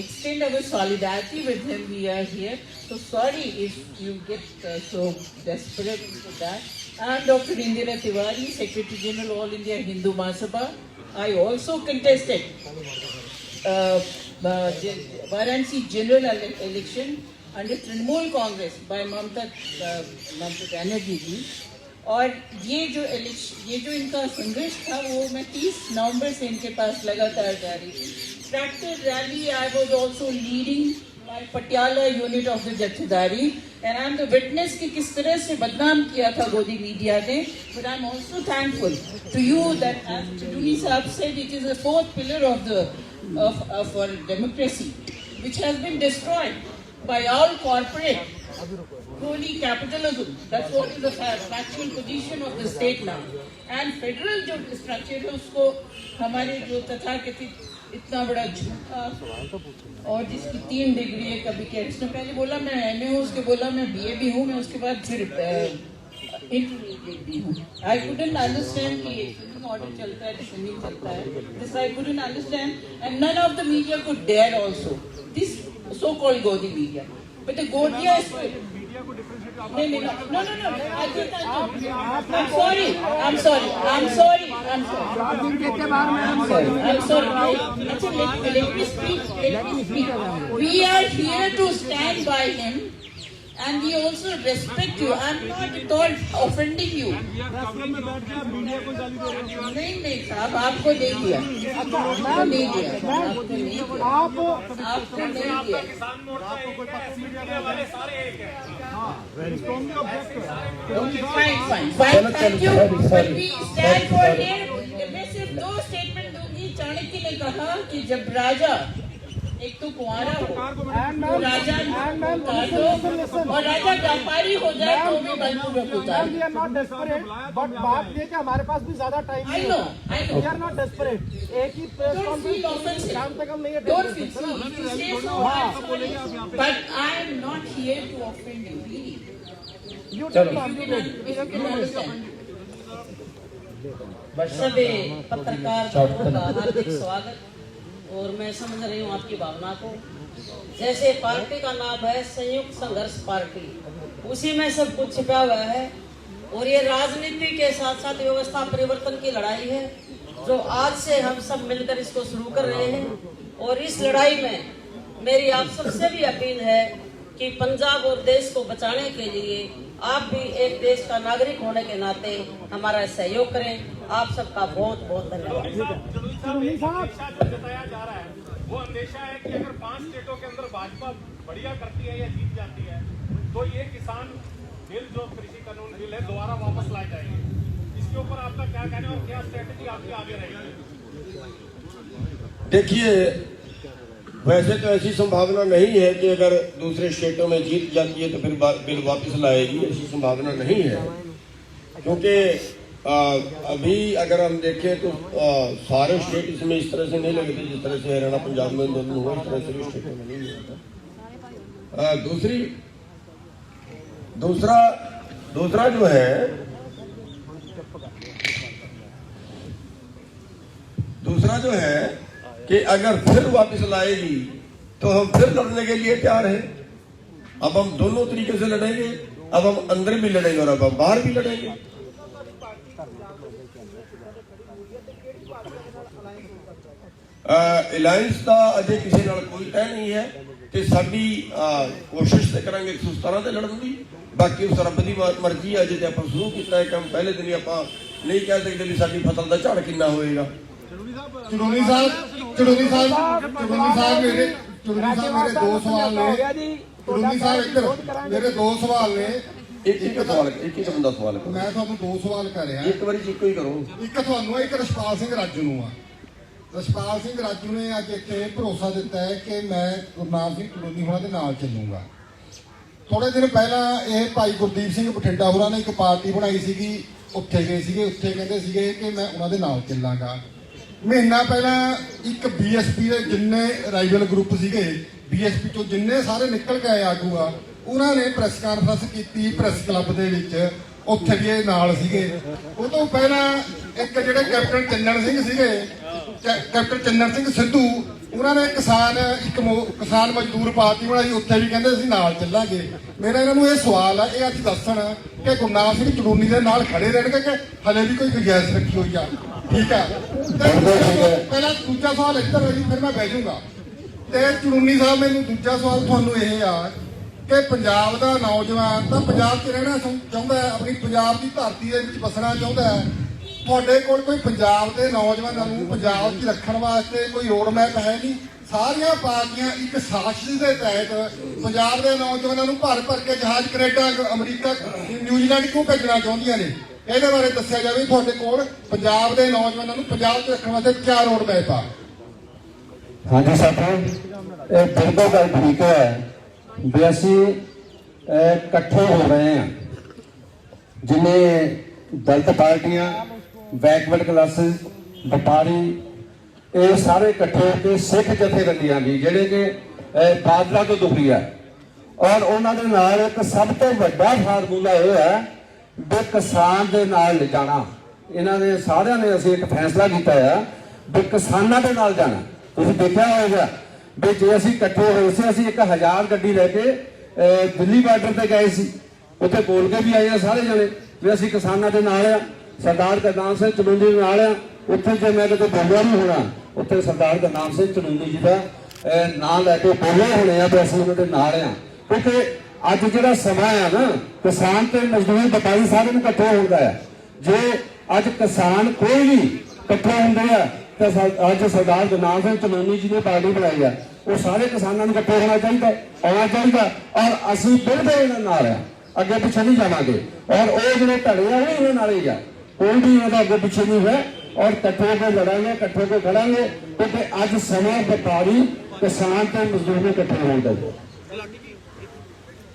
extend our solidarity with him. We are here. So sorry if you get so desperate for that. I am Dr. Indira Tiwari, Secretary General All India Hindu Mahasabha. I also contested Varanasi general election under Trinamool Congress by Mamata Banerjee ji. और ये जो इनका संघर्ष था वो मैं 30 नवंबर से इनके पास लगातार जारी। Tractor rally I was also leading my Patiala unit of the Jathedari and I am the witness कि किस तरह से बदनाम किया था गोदी मीडिया ने। But I am also thankful to you that as Chuduni Saab said, it is the fourth pillar of our democracy which has been destroyed by all corporate crony capitalism. That's what is the factual position of the state now. And federal जो structure है उसको हमारे जो तथाकथित इतना बड़ा झूठा और जिसकी 3 डिग्री है, कभी क्या इसने पहले बोला मैं MA हूँ, उसके बोला मैं BA भी हूँ, मैं उसके बाद फिर इंटरमीडिएट भी हूँ। I couldn't understand कि filming order चलता है, filming चलता है। This I couldn't understand and none of the media could dare also. This so-called Godi media. But the Godiya is... No. I'm sorry. Let me speak. We are here to stand by him and we also respect you. I'm not at all offending you. नहीं साहब, आपको नहीं दिया, आपको नहीं दिया। Fine. Thank you. But we stand for him. मैं सिर्फ 2 स्टेटमेंट दूंगी। चाणक्य ने कहा कि जब राजा एक तो कुंवारा हो तो राजा और राजा व्यापारी हो जाए तो भी बलपूर्वक होता है। We are not desperate, but बात ये कि हमारे पास भी ज्यादा टाइम नहीं है। I know. We are not desperate. एक ही प्रेस कॉन्फ्रेंस शाम तक हम नहीं Don't feel so. But I am not here to offend you, really. You can understand. सभी पत्रकार का हार्दिक स्वागत। और मैं समझ रही हूँ आपकी भावना को। जैसे पार्टी का नाम है संयुक्त संघर्ष पार्टी, उसी में सब कुछ छिपा हुआ है और ये राजनीति के साथ साथ व्यवस्था परिवर्तन की लड़ाई है जो आज से हम सब मिलकर इसको शुरू कर रहे हैं। और इस लड़ाई में मेरी आप सबसे भी अपील है कि पंजाब और देश को बचाने के लिए आप भी एक देश का नागरिक होने के नाते हमारा सहयोग करें। आप सबका बहुत बहुत धन्यवाद। जताया जा रहा है वो अंदेशा है कि अगर 5 स्टेटों के अंदर भाजपा बढ़िया करती है या जीत जाती है तो ये किसान बिल जो कृषि कानून बिल है दोबारा वापस लाए जाएंगे। इसके ऊपर आपका क्या कहना है और क्या स्ट्रेटेजी आपकी आगे रहेगी? देखिए, वैसे तो ऐसी संभावना नहीं है कि अगर दूसरे स्टेटों में जीत जाती है तो फिर बिल वापस लाएगी, ऐसी संभावना नहीं है। क्योंकि अभी अगर हम देखें तो सारे स्टेट इसमें इस तरह से नहीं लगे थे जिस तरह से हरियाणा पंजाब में आंदोलन हुआ, इस तरह से भी स्टेटों में नहीं हुआ था। दूसरा जो है कि अगर फिर वापस लाएगी तो हम फिर लड़ने के लिए तैयार हैं। अब हम दोनों तरीके से लड़ेंगे, अब हम अंदर भी लड़ेंगे और अब हम बाहर भी लड़ेंगे। ਅਲਾਈਅੰਸ ਦਾ ਅਜੇ ਕਿਸੇ ਨਾਲ ਕੋਈ ਤੈਅ ਨਹੀਂ ਹੈ ਤੇ ਸਾਡੀ ਕੋਸ਼ਿਸ਼ ਤੇ ਕਰਾਂਗੇ 117 ਤੇ ਲੜਨ ਦੀ। ਬਾਕੀ ਉਸ ਰੱਬ ਦੀ ਮਰਜ਼ੀ ਹੈ। ਅਜੇ ਤੇ ਆਪਾਂ ਸ਼ੁਰੂ ਕੀਤਾ ਹੈ ਕੰਮ, ਪਹਿਲੇ ਦਿਨ ਹੀ ਆਪਾਂ ਨਹੀਂ ਕਹਿ ਸਕਦੇ ਵੀ ਸਾਡੀ ਫਸਲ ਦਾ ਝਾੜ ਕਿੰਨਾ ਹੋਏਗਾ। ਚੜੂਨੀ ਸਾਹਿਬ ਮੇਰੇ ਦੋ ਸਵਾਲ ਨੇ। ਚੜੂਨੀ ਸਾਹਿਬ ਇੱਧਰ ਮੇਰੇ ਦੋ ਸਵਾਲ ਨੇ। ਇੱਕ ਬੰਦਾ ਸਵਾਲ ਕਰੋ। ਮੈਂ ਤੁਹਾਨੂੰ ਦੋ ਸਵਾਲ ਕਰ ਰਿਹਾ। ਇੱਕ ਵਾਰੀ ਇੱਕੋ ਹੀ ਕਰੋ। ਇੱਕ ਤੁਹਾਨੂੰ ਹੈ, ਇੱਕ ਰਛਪਾਲ ਸਿੰਘ ਰਾਜੂ ਨੂੰ ਆ। ਰਛਪਾਲ ਸਿੰਘ ਰਾਜੂ ਨੇ ਅੱਜ ਇੱਥੇ ਭਰੋਸਾ ਦਿੱਤਾ ਹੈ ਕਿ ਮੈਂ ਗੁਰਨਾਮ ਸਿੰਘ ਚੜੂਨੀ ਹੋਰਾਂ ਦੇ ਨਾਲ ਚੱਲੂੰਗਾ। ਥੋੜੇ ਦਿਨ ਪਹਿਲਾਂ ਇਹ ਭਾਈ ਗੁਰਦੀਪ ਸਿੰਘ ਬਠਿੰਡਾ ਹੋਰਾਂ ਨੇ ਇੱਕ ਪਾਰਟੀ ਬਣਾਈ ਸੀਗੀ, ਉੱਥੇ ਗਏ ਸੀਗੇ। ਉੱਥੇ ਕਹਿੰਦੇ ਸੀਗੇ ਕਿ ਮੈਂ ਉਹਨਾਂ ਦੇ ਨਾਲ ਚੱਲਾਂਗਾ। ਮਹੀਨਾ ਪਹਿਲਾਂ ਇੱਕ ਬੀਐਸਪੀ ਦੇ ਜਿੰਨੇ ਰਾਈਵਲ ਗਰੁੱਪ ਸੀਗੇ, ਬੀਐਸਪੀ ਚੋਂ ਜਿੰਨੇ ਸਾਰੇ ਨਿਕਲ ਕੇ ਆਏ ਆਗੂ ਆ, ਉਹਨਾਂ ਨੇ ਪ੍ਰੈਸ ਕਾਨਫਰੰਸ ਕੀਤੀ ਪ੍ਰੈਸ ਕਲੱਬ ਦੇ ਵਿੱਚ। ਉੱਥੇ ਵੀ ਇਹ ਨਾਲ ਸੀਗੇ। ਉਹ ਤੋਂ ਪਹਿਲਾਂ ਇੱਕ ਜਿਹੜੇ ਕੈਪਟਨ ਚੰਨਣ ਸਿੰਘ ਸੀਗੇ, ਕੈਪਟਨ ਚੰਨਣ ਸਿੰਘ ਸਿੱਧੂ, ਉਹਨਾਂ ਨੇ ਕਿਸਾਨ ਮਜ਼ਦੂਰ ਪਾਰਟੀ ਬਣਾਈ। ਉੱਥੇ ਵੀ ਕਹਿੰਦੇ ਅਸੀਂ ਨਾਲ ਚੱਲਾਂਗੇ। ਮੇਰਾ ਇਹਨਾਂ ਨੂੰ ਇਹ ਸਵਾਲ ਆ, ਇਹ ਅੱਜ ਦੱਸਣ ਕਿ ਗੁਰਨਾਮ ਸਿੰਘ ਚੜੂਨੀ ਦੇ ਨਾਲ ਖੜੇ ਰਹਿਣਗੇ ਕਿ ਹਲੇ ਵੀ ਕੋਈ ਗੁੰਜਾਇਸ਼ ਰੱਖੀ ਹੋਈ ਆ? ਠੀਕ ਆ। ਪਹਿਲਾਂ ਦੂਜਾ ਸਵਾਲ ਇੱਧਰ ਹੈ ਜੀ, ਫਿਰ ਮੈਂ ਬਹਿ ਜਾਊਂਗਾ। ਤੇ ਚੜੂਨੀ ਸਾਹਿਬ, ਮੈਨੂੰ ਦੂਜਾ ਸਵਾਲ ਤੁਹਾਨੂੰ ਇਹ ਆ ਕਿ ਪੰਜਾਬ ਦਾ ਨੌਜਵਾਨ ਤਾਂ ਪੰਜਾਬ 'ਚ ਰਹਿਣਾ ਚਾਹੁੰਦਾ ਹੈ, ਆਪਣੀ ਪੰਜਾਬ ਦੀ ਧਰਤੀ ਦੇ ਵਿੱਚ ਵਸਣਾ ਚਾਹੁੰਦਾ ਹੈ। ਤੁਹਾਡੇ ਕੋਲ ਕੋਈ ਪੰਜਾਬ ਦੇ ਨੌਜਵਾਨਾਂ ਨੂੰ ਪੰਜਾਬ 'ਚ ਰੱਖਣ ਵਾਸਤੇ ਕੋਈ ਰੋਡ ਮੈਪ ਹੈ ਨਹੀਂ। ਸਾਰੀਆਂ ਪਾਰਟੀਆਂ ਇੱਕ ਸਾਜ਼ਿਸ਼ ਦੇ ਤਹਿਤ ਪੰਜਾਬ ਦੇ ਨੌਜਵਾਨਾਂ ਨੂੰ ਭਰ ਕੇ ਜਹਾਜ਼ ਕੈਨੇਡਾ, ਅਮਰੀਕਾ, ਨਿਊਜ਼ੀਲੈਂਡ ਕਿਉਂ ਭੇਜਣਾ ਚਾਹੁੰਦੀਆਂ ਨੇ? ਇਹਦੇ ਬਾਰੇ ਦੱਸਿਆ ਜਾਵੇ। ਤੁਹਾਡੇ ਕੋਲ ਪੰਜਾਬ ਦੇ ਨੌਜਵਾਨਾਂ ਨੂੰ ਪੰਜਾਬ 'ਚ ਰੱਖਣ ਵਾਸਤੇ ਕਿਆ ਰੋਡ ਮੈਪ ਆ? ਹਾਂਜੀ ਸਾਥੀਓ, ਇਹ ਬਿਲਕੁਲ ਗੱਲ ਠੀਕ ਹੈ ਵੀ ਅਸੀਂ ਇਕੱਠੇ ਹੋ ਰਹੇ ਹਾਂ। ਜਿੰਨੇ ਦਲਿਤ ਪਾਰਟੀਆਂ, ਬੈਕਵਰਡ ਕਲਾਸਿਸ, ਵਪਾਰੀ, ਇਹ ਸਾਰੇ ਇਕੱਠੇ ਹੋ ਕੇ ਸਿੱਖ ਜਥੇਬੰਦੀਆਂ ਵੀ ਜਿਹੜੇ ਕਿ ਬਾਦਲਾਂ ਤੋਂ ਦੁਖੀ ਹੈ, ਔਰ ਉਹਨਾਂ ਦੇ ਨਾਲ ਇੱਕ ਸਭ ਤੋਂ ਵੱਡਾ ਫਾਰਮੂਲਾ ਇਹ ਹੈ ਵੀ ਕਿਸਾਨ ਦੇ ਨਾਲ ਲਿਜਾਣਾ। ਇਹਨਾਂ ਨੇ ਸਾਰਿਆਂ ਨੇ ਅਸੀਂ ਇੱਕ ਫੈਸਲਾ ਕੀਤਾ ਹੈ ਵੀ ਕਿਸਾਨਾਂ ਦੇ ਨਾਲ ਜਾਣਾ। ਤੁਸੀਂ ਦੇਖਿਆ ਹੋਵੇਗਾ ਵੀ ਜੇ ਅਸੀਂ ਇਕੱਠੇ ਹੋਏ ਸੀ, ਅਸੀਂ 1000 ਗੱਡੀ ਲੈ ਕੇ ਦਿੱਲੀ ਬਾਰਡਰ ਤੇ ਗਏ ਸੀ। ਉੱਥੇ ਬੋਲ ਕੇ ਵੀ ਆਏ ਆ ਸਾਰੇ ਜਣੇ ਵੀ ਅਸੀਂ ਕਿਸਾਨਾਂ ਦੇ ਨਾਲ ਆ। ਸਰਦਾਰ ਗੁਰਨਾਮ ਸਿੰਘ ਚੜੂਨੀ ਦੇ ਨਾਲ ਆ। ਉੱਥੇ ਜੇ ਮੈਂ ਕਿਤੇ ਬੋਲਿਆ ਨਹੀਂ ਹੋਣਾ, ਉੱਥੇ ਸਰਦਾਰ ਗੁਰਨਾਮ ਸਿੰਘ ਚੜੂਨੀ ਜੀ ਦਾ ਨਾਂ ਲੈ ਕੇ ਬੋਲੇ ਹੋਣੇ ਆ ਵੀ ਅਸੀਂ ਉਹਨਾਂ ਦੇ ਨਾਲ ਆ। ਕਿਉਂਕਿ ਅੱਜ ਜਿਹੜਾ ਸਮਾਂ ਆ ਨਾ, ਕਿਸਾਨ ਤੇ ਮਜ਼ਦੂਰ ਵਪਾਰੀ ਸਾਰੇ ਨੂੰ ਇਕੱਠੇ ਹੋਣ ਦਾ ਆ। ਜੇ ਅੱਜ ਕਿਸਾਨ ਕੋਈ ਵੀ ਇਕੱਠੇ ਹੁੰਦੇ ਆ ਤਾਂ ਅੱਜ ਸਰਦਾਰ ਗੁਰਨਾਮ ਸਿੰਘ ਚੜੂਨੀ ਜੀ ਨੇ ਪਾਰਟੀ ਬਣਾਈ ਆ। ਉਹ ਸਾਰੇ ਕਿਸਾਨਾਂ ਨੂੰ ਇਕੱਠੇ ਹੋਣਾ ਚਾਹੀਦਾ, ਆਉਣਾ ਚਾਹੀਦਾ। ਔਰ ਅਸੀਂ ਬਿਲਕੁਲ ਇਹਨਾਂ ਨਾਲ ਆ, ਅੱਗੇ ਪਿੱਛੇ ਨਹੀਂ ਜਾਵਾਂਗੇ। ਔਰ ਉਹ ਜਿਹੜੇ ਧੜੇ ਆ ਉਹ ਇਹਨਾਂ ਨਾਲ ਹੀ ਆ, ਕੋਈ ਵੀ ਇਹਦਾ ਅੱਗੇ ਪਿੱਛੇ ਨਹੀਂ ਹੈ। ਔਰ ਇਕੱਠੇ ਹੋ ਕੇ ਲੜਾਂਗੇ, ਇਕੱਠੇ ਹੋ ਕੇ ਖੜਾਂਗੇ। ਕਿਉਂਕਿ ਅੱਜ ਸਮਾਂ ਵਪਾਰੀ, ਕਿਸਾਨ ਤੇ ਮਜ਼ਦੂਰ ਨੂੰ ਇਕੱਠੇ ਹੋਣ ਦਾ।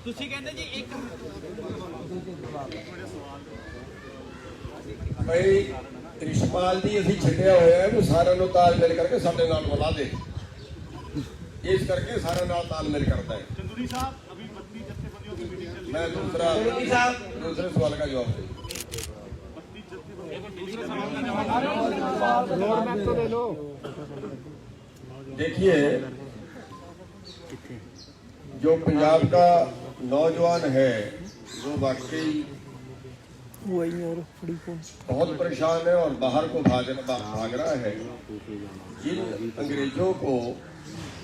ਤੁਸੀਂ ਕਹਿੰਦੇ ਜੀ ਇੱਕ ਭਾਈ ਰਿਸ਼ਪਾਲ ਜੀ, ਅਸੀਂ ਛੱਡਿਆ ਹੋਇਆ ਹੈ ਵੀ ਸਾਰਿਆਂ ਨੂੰ ਤਾਲਮੇਲ ਕਰਕੇ ਸਾਡੇ ਨਾਲ ਮਿਲਾ ਦੇ। ਇਸ ਕਰਕੇ ਸਾਰਿਆਂ ਨਾਲ ਤਾਲਮੇਲ ਕਰਦਾ ਹੈ। चंदूरी साहब, अभी 32 जत्थेबंदियों की मीटिंग चल रही है। मैं दूसरे सवाल का जवाब दूं। देखिए, जो पंजाब का नौजवान है वो वाकई बहुत परेशान है और बाहर को भाग रहा है। जिन अंग्रेजों को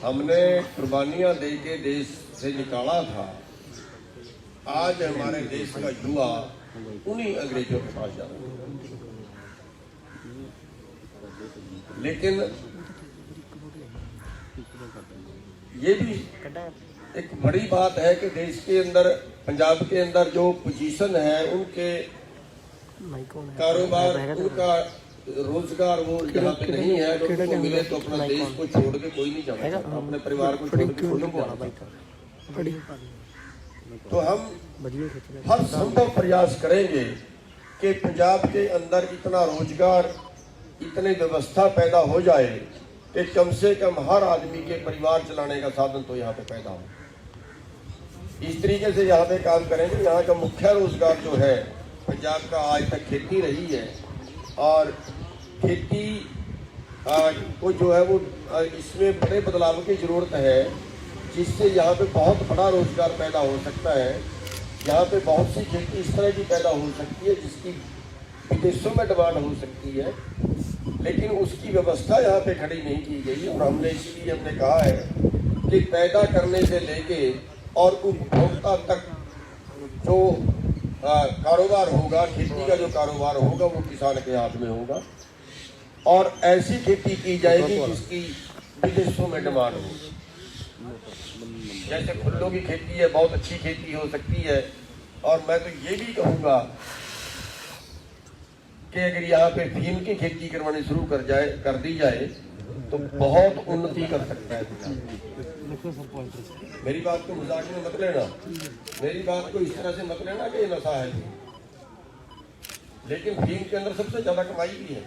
हमने कुर्बानियां दे के देश से निकाला था, आज हमारे देश का युवा उन्हीं अंग्रेजों के पास जा रहा है। लेकिन ये भी एक बड़ी बात है कि देश के अंदर, पंजाब के अंदर जो पोजीशन है, उनके कारोबार, उनका रोजगार वो यहाँ पे नहीं है। लोगों को मिले तो अपना देश को छोड़ के कोई नहीं जाना चाहता, अपने परिवार को छोड़ के कोई नहीं जाना चाहता। तो हम हर संभव प्रयास करेंगे कि पंजाब के अंदर इतना रोजगार, इतनी व्यवस्था पैदा हो जाए कि कम से कम हर आदमी के परिवार चलाने का साधन तो यहाँ पे पैदा हो। इस तरीके से यहाँ पे काम करेंगे। यहाँ का मुख्य रोजगार जो है पंजाब का आज तक खेती रही है, और खेती को जो है वो इसमें बड़े बदलाव की ज़रूरत है, जिससे यहाँ पे बहुत बड़ा रोजगार पैदा हो सकता है। यहाँ पे बहुत सी खेती इस तरह की पैदा हो सकती है जिसकी विदेशों में डिमांड हो सकती है, लेकिन उसकी व्यवस्था यहाँ पे खड़ी नहीं की गई। और हमने इसलिए हमने कहा है कि पैदा करने से लेके और उपभोक्ता तक जो कारोबार होगा, खेती का जो कारोबार होगा, वो किसान के हाथ में होगा, और ऐसी खेती की जाएगी जिसकी विदेशों में डिमांड हो। जैसे फूलों की खेती है, बहुत अच्छी खेती हो सकती है। और मैं तो ये भी कहूँगा कि अगर यहाँ पे फीम की खेती करवानी शुरू कर दी जाए तो बहुत उन्नति कर सकता है। मेरी बात को मजाक में मत लेना, मेरी बात को इस तरह से मत लेना कि ये नशा है, लेकिन फीम के अंदर सबसे ज्यादा कमाई भी है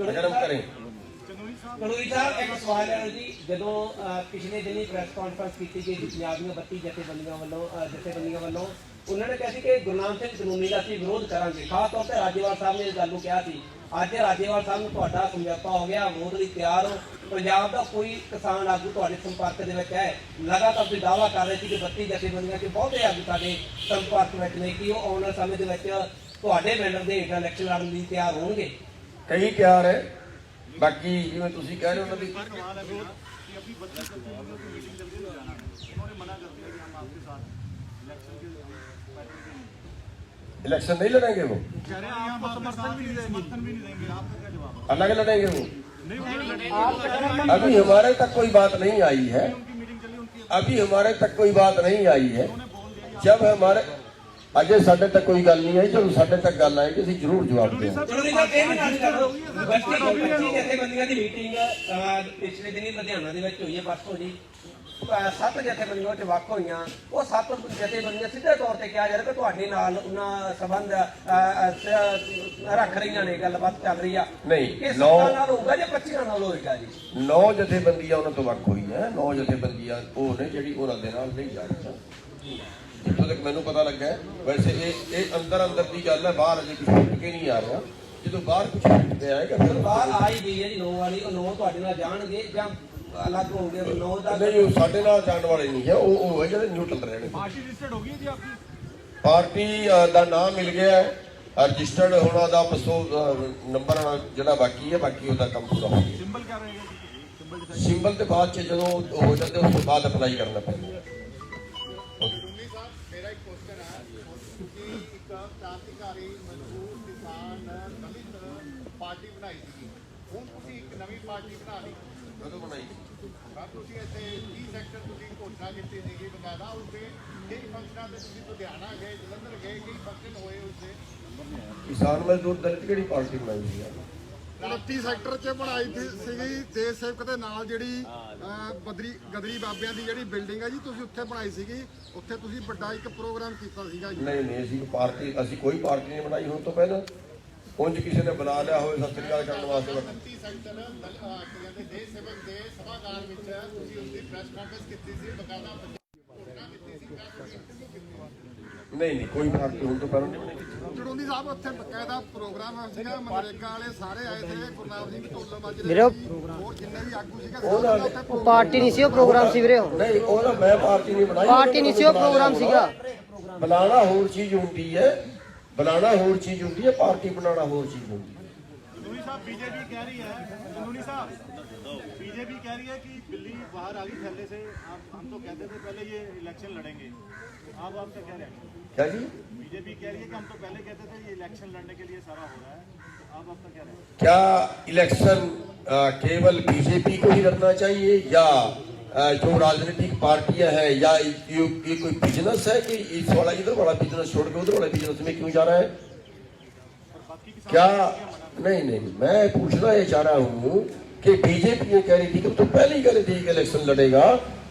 अगर हम करें। ਕਨੋਈ ਸਾਹਿਬ ਇੱਕ ਸਵਾਲ ਹੈ ਜੀ, ਜਦੋਂ ਪਿਛਲੇ ਦਿਨੀ ਪ੍ਰੈਸ ਕਾਨਫਰੰਸ ਕੀਤੀ ਗਈ ਸੀ ਪੰਜਾਬ ਦੀਆਂ 32 ਜਥੇਬੰਦੀਆਂ ਵੱਲੋਂ ਉਹਨਾਂ ਨੇ ਕਿਹਾ ਸੀ ਕਿ ਗੁਰਨਾਮ ਸਿੰਘ ਕਾਨੂੰਨੀ ਦਾ ਅਸੀਂ ਵਿਰੋਧ ਕਰਾਂਗੇ। ਖਾਸ ਤੌਰ ਤੇ ਰਾਜੇਵਾਲ ਸਾਹਿਬ ਨੇ ਇਸ ਗੱਲ ਨੂੰ ਕਿਹਾ ਸੀ। ਅੱਜ ਰਾਜੇਵਾਲ ਸਾਹਿਬ ਨੂੰ ਤੁਹਾਡਾ ਸਮਝੌਤਾ ਹੋ ਗਿਆ, ਵਿਰੋਧ ਲਈ ਤਿਆਰ ਹੋ। ਪੰਜਾਬ ਦਾ ਕੋਈ ਕਿਸਾਨ ਆਗੂ ਤੁਹਾਡੇ ਸੰਪਰਕ ਦੇ ਵਿੱਚ ਹੈ? ਲਗਾਤਾਰ ਤੁਸੀਂ ਦਾਅਵਾ ਕਰ ਰਹੇ ਸੀ ਕਿ 32 ਜਥੇਬੰਦੀਆਂ 'ਚ ਬਹੁਤੇ ਆਗੂ ਸਾਡੇ ਸੰਪਰਕ ਵਿੱਚ ਨੇ, ਕਿ ਉਹ ਆਉਣ ਵਾਲੇ ਸਮੇਂ ਦੇ ਵਿੱਚ ਤੁਹਾਡੇ ਬੈਨਰ ਦੇ ਹੇਠਾਂ ਇਲੈਕਸ਼ਨ ਲੜਨ ਲਈ ਤਿਆਰ ਹੋਣਗੇ? ਕਈ ਤਿਆਰ ਹੈ, ਬਾਕੀ ਜਿਵੇਂ ਤੁਸੀਂ ਕਹਿ ਰਹੇ ਹੋ ਉਹਨਾਂ ਦੀ इलेक्शन नहीं लड़ेंगे, वो अलग लड़ेंगे वो। अभी हमारे तक कोई बात नहीं आई है, अभी हमारे तक कोई बात नहीं आई है। जब हमारे अजय साढ़े तक कोई गल नहीं आई, जो साढ़े तक गल आएगी ਅਸੀਂ ਜ਼ਰੂਰ ਜਵਾਬ ਦੇਵਾਂਗੇ। ਜਥੇਬੰਦੀਆਂ ਦੀ ਮੀਟਿੰਗ ਪਿਛਲੇ ਦਿਨੀ ਲੁਧਿਆਣਾ ਦੇ ਵਿੱਚ ਹੋਈ ਹੈ, ਪਰਸੋਂ ਜੀ 7 ਜਥੇਬੰਦੀਆਂ 'ਚ ਵੱਖ ਹੋਈਆਂ। ਉਹ 7 ਜਥੇਬੰਦੀਆਂ ਸਿੱਧੇ ਤੌਰ ਤੇ ਕਿਹਾ ਜਾ ਰਿਹਾ ਕਿ ਤੁਹਾਡੇ ਨਾਲ ਉਹਨਾਂ ਸੰਬੰਧ ਰੱਖ ਰਹੀਆਂ ਨੇ, ਗੱਲਬਾਤ ਚੱਲ ਰਹੀ ਆ। ਨਹੀਂ, ਇਹ 7 ਨਾਲ ਹੋਊਗਾ ਜਾਂ 25 ਨਾਲ ਹੋਏਗਾ ਜੀ? 9 ਜਥੇਬੰਦੀਆਂ ਉਹਨਾਂ ਤੋਂ ਵੱਖ ਹੋਈਆਂ। 9 ਜਥੇਬੰਦੀਆਂ ਉਹ ਨੇ ਜਿਹੜੀ ਉਹਨਾਂ ਦੇ ਨਾਲ ਨਹੀਂ ਜਾ ਰਹੀਆਂ, ਜਿੱਥੋਂ ਤੱਕ ਮੈਨੂੰ ਪਤਾ ਲੱਗਾ। ਵੈਸੇ ਇਹ ਅੰਦਰ ਦੀ ਗੱਲ ਹੈ, ਬਾਹਰ ਅਜੇ ਕੁਝ ਛੁੱਟ ਕੇ ਨਹੀਂ ਆ ਰਿਹਾ। ਜਦੋਂ ਬਾਹਰ ਕੁਝ ਛੁੱਟ ਕੇ ਆਏਗਾ ਫਿਰ ਬਾਹਰ ਆ ਹੀ ਗਈ ਹੈ ਜੀ 9 ਵਾਲੀ। ਉਹ 9 ਤੁਹਾਡੇ ਨਾਲ ਜਾਣਗੇ ਜਾਂ ਅਲੱਗ ਹੋਣਗੇ? 9 ਦਾ ਨਹੀਂ, ਉਹ ਸਾਡੇ ਨਾਲ ਜਾਣ ਵਾਲੇ ਨਹੀਂ ਹੈ, ਉਹ ਹੈ ਜਿਹੜੇ ਨਿਊਟਰਲ ਰਹਿਣਗੇ। पार्टी रजिस्टर्ड होगी जी आपकी? ਪਾਰਟੀ ਦਾ ਨਾਮ ਮਿਲ ਗਿਆ ਹੈ, ਰਜਿਸਟਰਡ ਹੋਣਾ ਦਾ ਨੰਬਰ ਜਿਹੜਾ ਬਾਕੀ ਹੈ, ਬਾਕੀ ਉਹਦਾ ਕੰਮ ਪੂਰਾ ਹੋ ਗਿਆ। सिंबल क्या रहेगा जी? ਸਿੰਬਲ ਤੇ ਬਾਅਦ ਚ ਜਦੋਂ ਹੋ ਜਾਂਦੇ ਉਸ ਤੋਂ ਬਾਅਦ ਅਪਲਾਈ ਕਰਨਾ ਪੈਂਦਾ। ਮੇਰਾ ਇੱਕ ਕੁਐਸਚਨ ਹੈ ਕਿ ਇੱਕ ਕ੍ਰਾਂਤੀਕਾਰੀ ਮਜ਼ਦੂਰ ਕਿਸਾਨ ਦਲਿਤ ਪਾਰਟੀ ਬਣਾਈ ਸੀ, ਹੁਣ ਤੁਸੀਂ ਇੱਕ ਨਵੀਂ ਪਾਰਟੀ ਬਣਾ ਲਈ। ਕਦੋਂ ਬਣਾਈ? ਤੁਸੀਂ ਇੱਥੇ 30 ਸੈਕਟਰ ਤੁਸੀਂ ਘੋਸ਼ਣਾ ਕੀਤੀ ਸੀਗੀ ਬਕਾਇਦਾ, ਉਸਦੇ ਕਈ ਫੰਕਸ਼ਨਾਂ ਤੇ ਤੁਸੀਂ ਲੁਧਿਆਣਾ ਗਏ, ਜਲੰਧਰ ਗਏ, ਕਈ ਫੰਕਸ਼ਨ ਹੋਏ ਉਸਦੇ। ਕਿਸਾਨ ਮਜ਼ਦੂਰ ਦਲਿਤ ਕਿਹੜੀ ਪਾਰਟੀ ਬਣਾਈ ਸੀ? 29 ਸੈਕਟਰ 'ਚ ਬਣਾਈ ਸੀਗੀ ਦੇਸ਼ ਸੇਵਕ ਦੇ ਨਾਲ, ਜਿਹੜੀ ਗਦਰੀ ਬਾਬਿਆਂ ਦੀ ਜਿਹੜੀ ਬਿਲਡਿੰਗ ਹੈ ਜੀ, ਤੁਸੀਂ ਉੱਥੇ ਬਣਾਈ ਸੀਗੀ। ਉੱਥੇ ਤੁਸੀਂ ਵੱਡਾ ਇੱਕ ਪ੍ਰੋਗਰਾਮ ਕੀਤਾ ਸੀਗਾ ਜੀ। ਨਹੀਂ, ਅਸੀਂ ਕੋਈ ਪਾਰਟੀ ਨਹੀਂ ਬਣਾਈ ਹੁਣ ਤੋਂ ਪਹਿਲਾਂ। ਉਂਝ ਕਿਸੇ ਨੇ ਬੁਲਾ ਲਿਆ ਹੋਵੇ ਸਤਿ ਸ੍ਰੀ ਅਕਾਲ ਕਰਨ ਵਾਸਤੇ। 29 ਸੈਕਟਰ ਕਹਿੰਦੇ ਦੇਸ਼ ਸੇਵਕ ਦੇ ਸਭਾਗਾਰ ਵਿੱਚ ਤੁਸੀਂ ਉਸਦੀ ਪ੍ਰੈਸ ਕਾਨਫਰੰਸ ਕੀਤੀ ਸੀ, ਬਕਾਇਦਾ ਘੋਸ਼ਣਾ ਕੀਤੀ ਸੀ। ਨਹੀਂ, ਕੋਈ ਪਾਰਟੀ ਹੁਣ ਤੋਂ ਪਹਿਲਾਂ ਨਹੀਂ ਬਣਾਈ। ਚੜੂੰਦੀ ਸਾਹਿਬ ਉੱਥੇ ਬਕਾਇਦਾ ਪ੍ਰੋਗਰਾਮ ਸੀਗਾ, ਮਨਰੇਗਾ ਵਾਲੇ ਸਾਰੇ ਆਏ ਥੇ, ਗੁਰਨਾਮ ਸਿੰਘ ਢੋਲਰ ਮਾਜਰੇ ਵੀਰੇ ਹੋਰ ਜਿੰਨੇ ਵੀ ਆਗੂ ਸੀਗਾ। ਉਹ ਪਾਰਟੀ ਨਹੀਂ ਸੀ, ਉਹ ਪ੍ਰੋਗਰਾਮ ਸੀ ਵੀਰੇ। ਉਹ ਨਹੀਂ, ਉਹ ਨਾ ਮੈਂ ਪਾਰਟੀ ਨਹੀਂ ਬਣਾਈ, ਪਾਰਟੀ ਨਹੀਂ ਸੀ, ਉਹ ਪ੍ਰੋਗਰਾਮ ਸੀਗਾ। ਬੁਲਾਣਾ ਹੋਰ ਚੀਜ਼ ਹੁੰਦੀ ਹੈ, ਪਾਰਟੀ ਬਣਾਉਣਾ ਹੋਰ ਚੀਜ਼ ਹੁੰਦੀ ਹੈ। बीजेपी कह रही है, कानूनी साहब, बीजेपी कह रही है कि बिल्ली बाहर आ गई थैले से। हम तो कहते थे पहले ये इलेक्शन लड़ेंगे, आप क्या कह रहे हैं? क्या जी? बीजेपी कह रही है कि हम तो पहले कहते थे ये इलेक्शन लड़ने के लिए सारा हो रहा है, आप क्या कह रहे हैं? क्या इलेक्शन केवल बीजेपी को ही लड़ना चाहिए, या जो राजनीतिक पार्टियां हैं, या ये कोई बिजनेस है कि इस वाला इधर वाला बिजनेस छोड़ के उधर वाले बिजनेस में क्यों जा रहा है? क्या नहीं, मैं पूछना ये चाह रहा हूँ कि बीजेपी ये कह रही थी कि तो पहले ही कह रही थी कि इलेक्शन लड़ेगा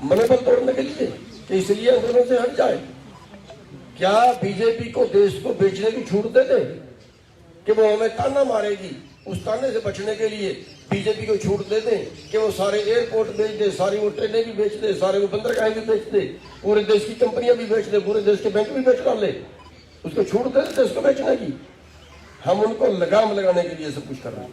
मनोबल तोड़ने के लिए, कि इसलिए आंदोलन से हट जाए। क्या बीजेपी को देश को बेचने की छूट दे दे कि वो हमें ताना मारेगी, उस ताने से बचने के लिए बीजेपी को छूट दे दें कि वो सारे एयरपोर्ट बेच दे, सारी वो ट्रेनें भी बेच दे, सारे वो बंदरगाहें भी बेच दे, पूरे देश की कंपनियां भी बेच दे, पूरे देश के बैंक भी बेच डाले, उसको छूट दे दें देश को बेचने की। हम उनको लगाम लगाने के लिए सब कुछ कर रहे हैं।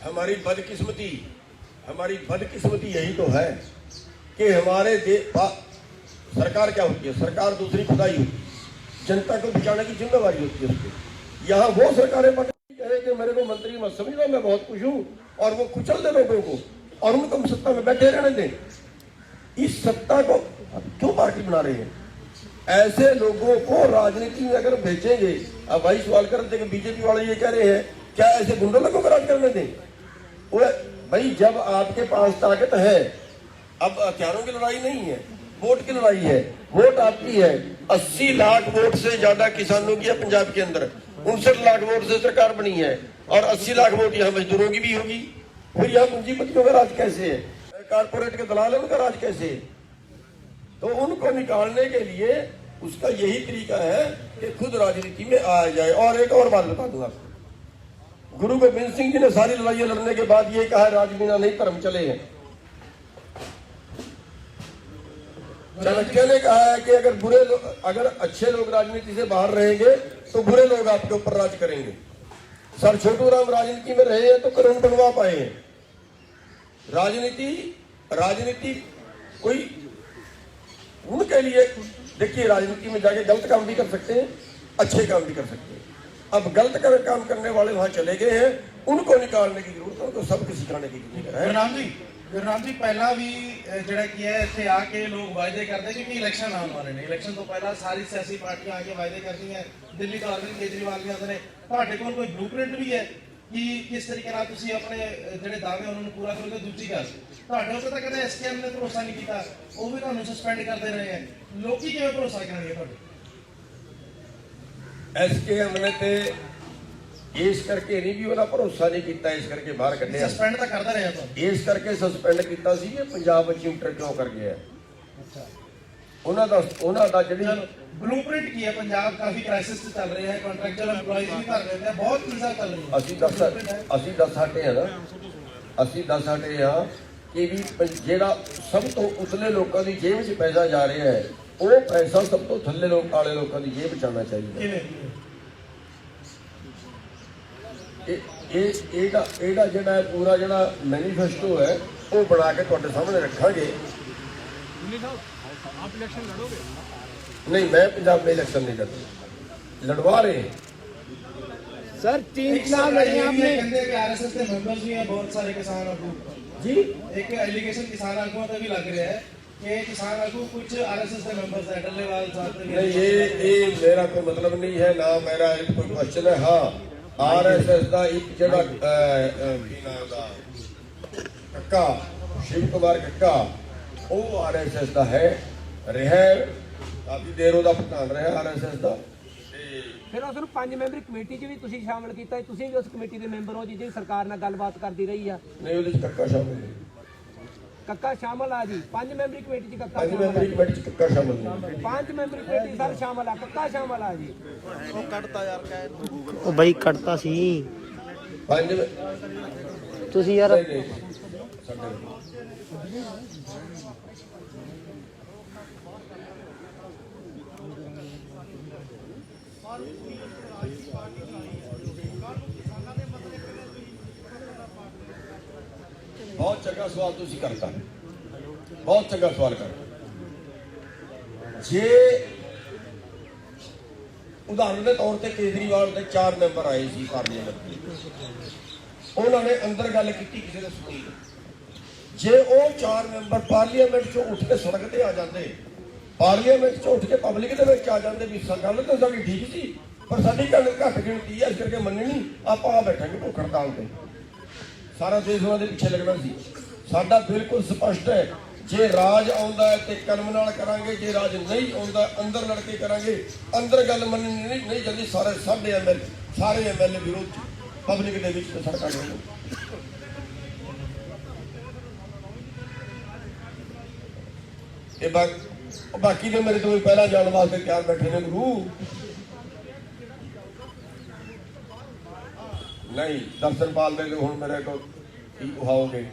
हमारी बदकिस्मती यही तो है कि हमारे सरकार क्या होती है? सरकार दूसरी खुदाई होती है, जनता को बचाने की जिम्मेवारी होती है उसकी। यहाँ वो सरकारें कहे कि मेरे को मंत्री मत समझना, मैं बहुत खुश हूँ, और वो कुचल दे लोगों को और उनको सत्ता में बैठे रहने दें। इस सत्ता को क्यों पार्टी बना रहे हैं? ऐसे लोगों को राजनीति में अगर भेजेंगे, अब भाई सवाल करते कि बीजेपी वाले ये कह रहे हैं क्या ऐसे गुंडों लोगों को राज करने दें? वो भाई जब आपके पास ताकत है, अब हथियारों की लड़ाई नहीं है, वोट की लड़ाई है। वोट आपकी है, 80 लाख वोट से ज्यादा किसानों की है पंजाब के अंदर, 59 लाख वोट से सरकार बनी है, और 80 लाख वोट यहाँ मजदूरों की भी होगी। फिर यहाँ पूंजीपतियों का राज कैसे है? कारपोरेट के दलाल है, उनका राज कैसे है? तो उनको निकालने के लिए उसका यही तरीका है कि खुद राजनीति में आ जाए। और एक और बात बता दूं आपको, गुरु गोबिंद सिंह जी ने सारी लड़ाइयां लड़ने के बाद ये कहा राज बिना नहीं धर्म चले हैं। चाणक्य ने कहा है कि अगर अच्छे लोग राजनीति से बाहर रहेंगे तो बुरे लोग आपके ऊपर राज करेंगे। सर छोटू राम राजनीति में रहे हैं तो कानून बनवा पाए हैं। राजनीति कोई उनके लिए, देखिए राजनीति में जाके गलत काम भी कर सकते हैं, अच्छे काम भी कर सकते हैं। अब गलत काम करने वाले वहां चले गए हैं, उनको निकालने की जरूरत है, उनको सबको सिखाने की जरूरत है। गुरनाम जी पहला भी ਜਿਹੜਾ ਕੀ ਹੈ ਇੱਥੇ ਆ ਕੇ ਲੋਕ ਵਾਅਦੇ ਕਰਦੇ ਕਿ ਇਲੈਕਸ਼ਨ ਆਉਣ ਵਾਲੇ ਨੇ, ਇਲੈਕਸ਼ਨ ਤੋਂ ਪਹਿਲਾਂ ਸਾਰੀ ਸਿਆਸੀ ਪਾਰਟੀਆਂ ਆ ਕੇ ਵਾਅਦੇ ਕਰਦੀਆਂ। ਦਿੱਲੀ ਤੋਂ ਅਰਵਿੰਦ ਕੇਜਰੀਵਾਲ ਵੀ ਆਉਂਦੇ ਨੇ। ਤੁਹਾਡੇ ਕੋਲ ਕੋਈ ਬਲੂਪ੍ਰਿੰਟ ਵੀ ਹੈ ਕਿ ਕਿਸ ਤਰੀਕੇ ਨਾਲ ਤੁਸੀਂ ਆਪਣੇ ਜਿਹੜੇ ਦਾਅਵੇ ਉਹਨਾਂ ਨੂੰ ਪੂਰਾ ਕਰੋਗੇ? ਦੂਜੀ ਗੱਲ, ਤੁਹਾਡੇ ਉੱਤੇ ਤਾਂ ਕਦੇ ਐਸਕੇਐਮ ਨੇ ਭਰੋਸਾ ਨਹੀਂ ਕੀਤਾ, ਉਹ ਵੀ ਤੁਹਾਨੂੰ ਸਸਪੈਂਡ ਕਰਦੇ ਰਹੇ ਹੈ, ਲੋਕੀ ਕਿਵੇਂ ਭਰੋਸਾ ਕਰਨਗੇ ਤੁਹਾਡੇ? ਐਸਕੇਐਮ ਨੇ ਤੇ ਇਸ ਕਰਕੇ ਨਹੀਂ ਵੀ ਉਹਨਾਂ ਭਰੋਸਾ ਨਹੀਂ ਕੀਤਾ, ਇਸ ਕਰਕੇ ਬਾਹਰ ਕੱਢਿਆ। ਸਸਪੈਂਡ ਤਾਂ ਕਰਦਾ ਰਿਹਾ ਤੁਹਾਨੂੰ। ਇਸ ਕਰਕੇ ਸਸਪੈਂਡ ਕੀਤਾ ਸੀ ਕਿ ਪੰਜਾਬ ਵਿੱਚ ਇੰਟਰ ਕਿਉਂ ਕਰ ਗਿਆ। ਅੱਛਾ, ਉਹਨਾਂ ਦਾ ਜਿਹੜੀ ਬਲੂਪ੍ਰਿੰਟ ਕੀ ਹੈ? ਪੰਜਾਬ ਕਾਫੀ ਕ੍ਰਾਈਸਿਸ ਤੇ ਚੱਲ ਰਿਹਾ ਹੈ, ਕੰਟਰੈਕਚੁਅਲ EMPLOYEES ਵੀ ਕਰ ਰਹੇ ਨੇ, ਬਹੁਤ ਚੀਜ਼ਾਂ ਚੱਲ ਰਹੀਆਂ। ਅਸੀਂ ਦੱਸ ਹਟੇ ਆ ਨਾ, ਅਸੀਂ ਦੱਸ ਹਟੇ ਆ ਕਿ ਵੀ ਜਿਹੜਾ ਸਭ ਤੋਂ ਉਤਲੇ ਲੋਕਾਂ ਦੀ ਜੇਬ 'ਚ ਪੈਸਾ ਜਾ ਰਿਹਾ ਹੈ, ਉਹ ਪੈਸਾ ਸਭ ਤੋਂ ਥੱਲੇ ਵਾਲੇ ਲੋਕਾਂ ਦੀ ਜੇਬ 'ਚ ਆਉਣਾ ਚਾਹੀਦਾ। ਇਹਦਾ ਜਿਹੜਾ ਪੂਰਾ ਜਿਹੜਾ ਮੈਨੀਫੈਸਟੋ ਹੈ ਉਹ ਬਣਾ ਕੇ ਤੁਹਾਡੇ ਸਾਹਮਣੇ ਰੱਖਾਂਗੇ। आप इलेक्शन लड़ोगे? नहीं, मैं पंजाब में इलेक्शन नहीं लड़ता, लड़वा रहे हैं। सर 3 चुनाव लड़े आपने। कहते हैं कि आरएसएस के मेंबर्स भी हैं बहुत सारे किसान आगू जी। एक एलिगेशन किसान आगुओं पे भी लग रहा है कि किसान आगू कुछ आरएसएस के मेंबर्स हैं, डल्लेवाल साहब। नहीं, ये मेरा कोई मतलब नहीं है ना, मेरा कोई क्वेश्चन है। हाँ, आरएसएस का एक जड़ा कक्का शिव कुमार कक्का वो आरएसएस का है, ਰਿਹਾ ਕਾਫੀ ਦੇਰ ਉਹਦਾ ਪ੍ਰਧਾਨ ਰਿਹਾ ਆਰਐਸਐਸ ਦਾ। ਫਿਰ ਉਸ ਨੂੰ 5 ਮੈਂਬਰੀ ਕਮੇਟੀ 'ਚ ਵੀ ਤੁਸੀਂ ਸ਼ਾਮਲ ਕੀਤਾ, ਤੁਸੀਂ ਵੀ ਉਸ ਕਮੇਟੀ ਦੇ ਮੈਂਬਰ ਹੋ ਜਿਹੜੀ ਸਰਕਾਰ ਨਾਲ ਗੱਲਬਾਤ ਕਰਦੀ ਰਹੀ ਆ। ਨਹੀਂ, ਉਹਦੇ 'ਚ ਕੱਕਾ ਸ਼ਾਮਲ ਨਹੀਂ। ਕੱਕਾ ਸ਼ਾਮਲ ਆ ਜੀ, 5 ਮੈਂਬਰੀ ਕਮੇਟੀ 'ਚ ਕੱਕਾ 5 ਮੈਂਬਰੀ ਕਮੇਟੀ 'ਚ ਕੱਕਾ ਸ਼ਾਮਲ ਨਹੀਂ। 5 ਮੈਂਬਰੀ ਕਮੇਟੀ ਸਰ ਸ਼ਾਮਲ ਆ, ਕੱਕਾ ਸ਼ਾਮਲ ਆ ਜੀ। ਉਹ ਕੱਢਤਾ ਯਾਰ ਕਹਿ ਉਹ ਬਈ ਕੱਢਤਾ ਸੀ 5 ਤੁਸੀਂ ਯਾਰ। ਸਾਡੇ ਬਹੁਤ ਚੰਗਾ ਸਵਾਲ ਤੁਸੀਂ ਕਰਤਾ, ਬਹੁਤ ਚੰਗਾ ਸਵਾਲ ਕਰਤਾ। ਜੇ ਉਦਾਹਰਨ ਦੇ ਤੌਰ ਤੇ ਕੇਜਰੀਵਾਲ ਦੇ 4 ਮੈਂਬਰ ਆਏ ਸੀ ਪਾਰਲੀਮੈਂਟ ਦੇ, ਉਹਨਾਂ ਨੇ ਅੰਦਰ ਗੱਲ ਕੀਤੀ, ਕਿਸੇ ਨੇ ਸੁਣੀ ਨਹੀਂ। ਜੇ ਉਹ 4 ਮੈਂਬਰ ਪਾਰਲੀਮੈਂਟ ਚੋਂ ਉੱਠ ਕੇ ਸੜਕ ਤੇ ਆ ਜਾਂਦੇ, ਪਾਰਲੀਮੈਂਟ ਚੋਂ ਉੱਠ ਕੇ ਪਬਲਿਕ ਦੇ ਵਿੱਚ ਆ ਜਾਂਦੇ ਵੀ ਗੱਲ ਤਾਂ ਸਾਡੀ ਠੀਕ ਸੀ ਪਰ ਸਾਡੀ ਗੱਲ ਘੱਟ ਗਿਣਤੀ ਹੈ, ਇਸ ਕਰਕੇ ਮੰਨਣੀ, ਆਪਾਂ ਆ ਬੈਠਾਂਗੇ ਭੁੱਖ ਹੜਤਾਲ ਤੇ, ਸਾਰਾ ਦੇਸ਼ ਉਹਨਾਂ ਦੇ ਪਿੱਛੇ ਲੱਗਣਾ ਸੀ। ਸਾਡਾ ਬਿਲਕੁਲ ਸਪਸ਼ਟ ਹੈ, ਜੇ ਰਾਜ ਆਉਂਦਾ ਹੈ ਤੇ ਕਰਮ ਨਾਲ ਕਰਾਂਗੇ, ਜੇ ਰਾਜ ਨਹੀਂ ਆਉਂਦਾ ਅੰਦਰ ਲੜ ਕੇ ਕਰਾਂਗੇ। ਅੰਦਰ ਗੱਲ ਮੰਨਣੀ ਨਹੀਂ ਜਲਦੀ, ਸਾਰੇ ਐਮਐਲਏ ਵਿਰੋਧ ਪਬਲਿਕ ਦੇ ਵਿੱਚ ਸੜਕਾਂ ਤੇ। ਇਹ ਬਾਕੀ ਦੇ ਮੇਰੇ ਤੋਂ ਪਹਿਲਾਂ ਜਾਣ ਵਾਸਤੇ ਤਿਆਰ ਬੈਠੇ ਨੇ ਗੁਰੂ। ਨਹੀਂ ਦਰਸ਼ਨਪਾਲ ਦੇ ਹੁਣ ਮੇਰੇ ਕੋਲ ਕੀ ਕਹਾਓਗੇ?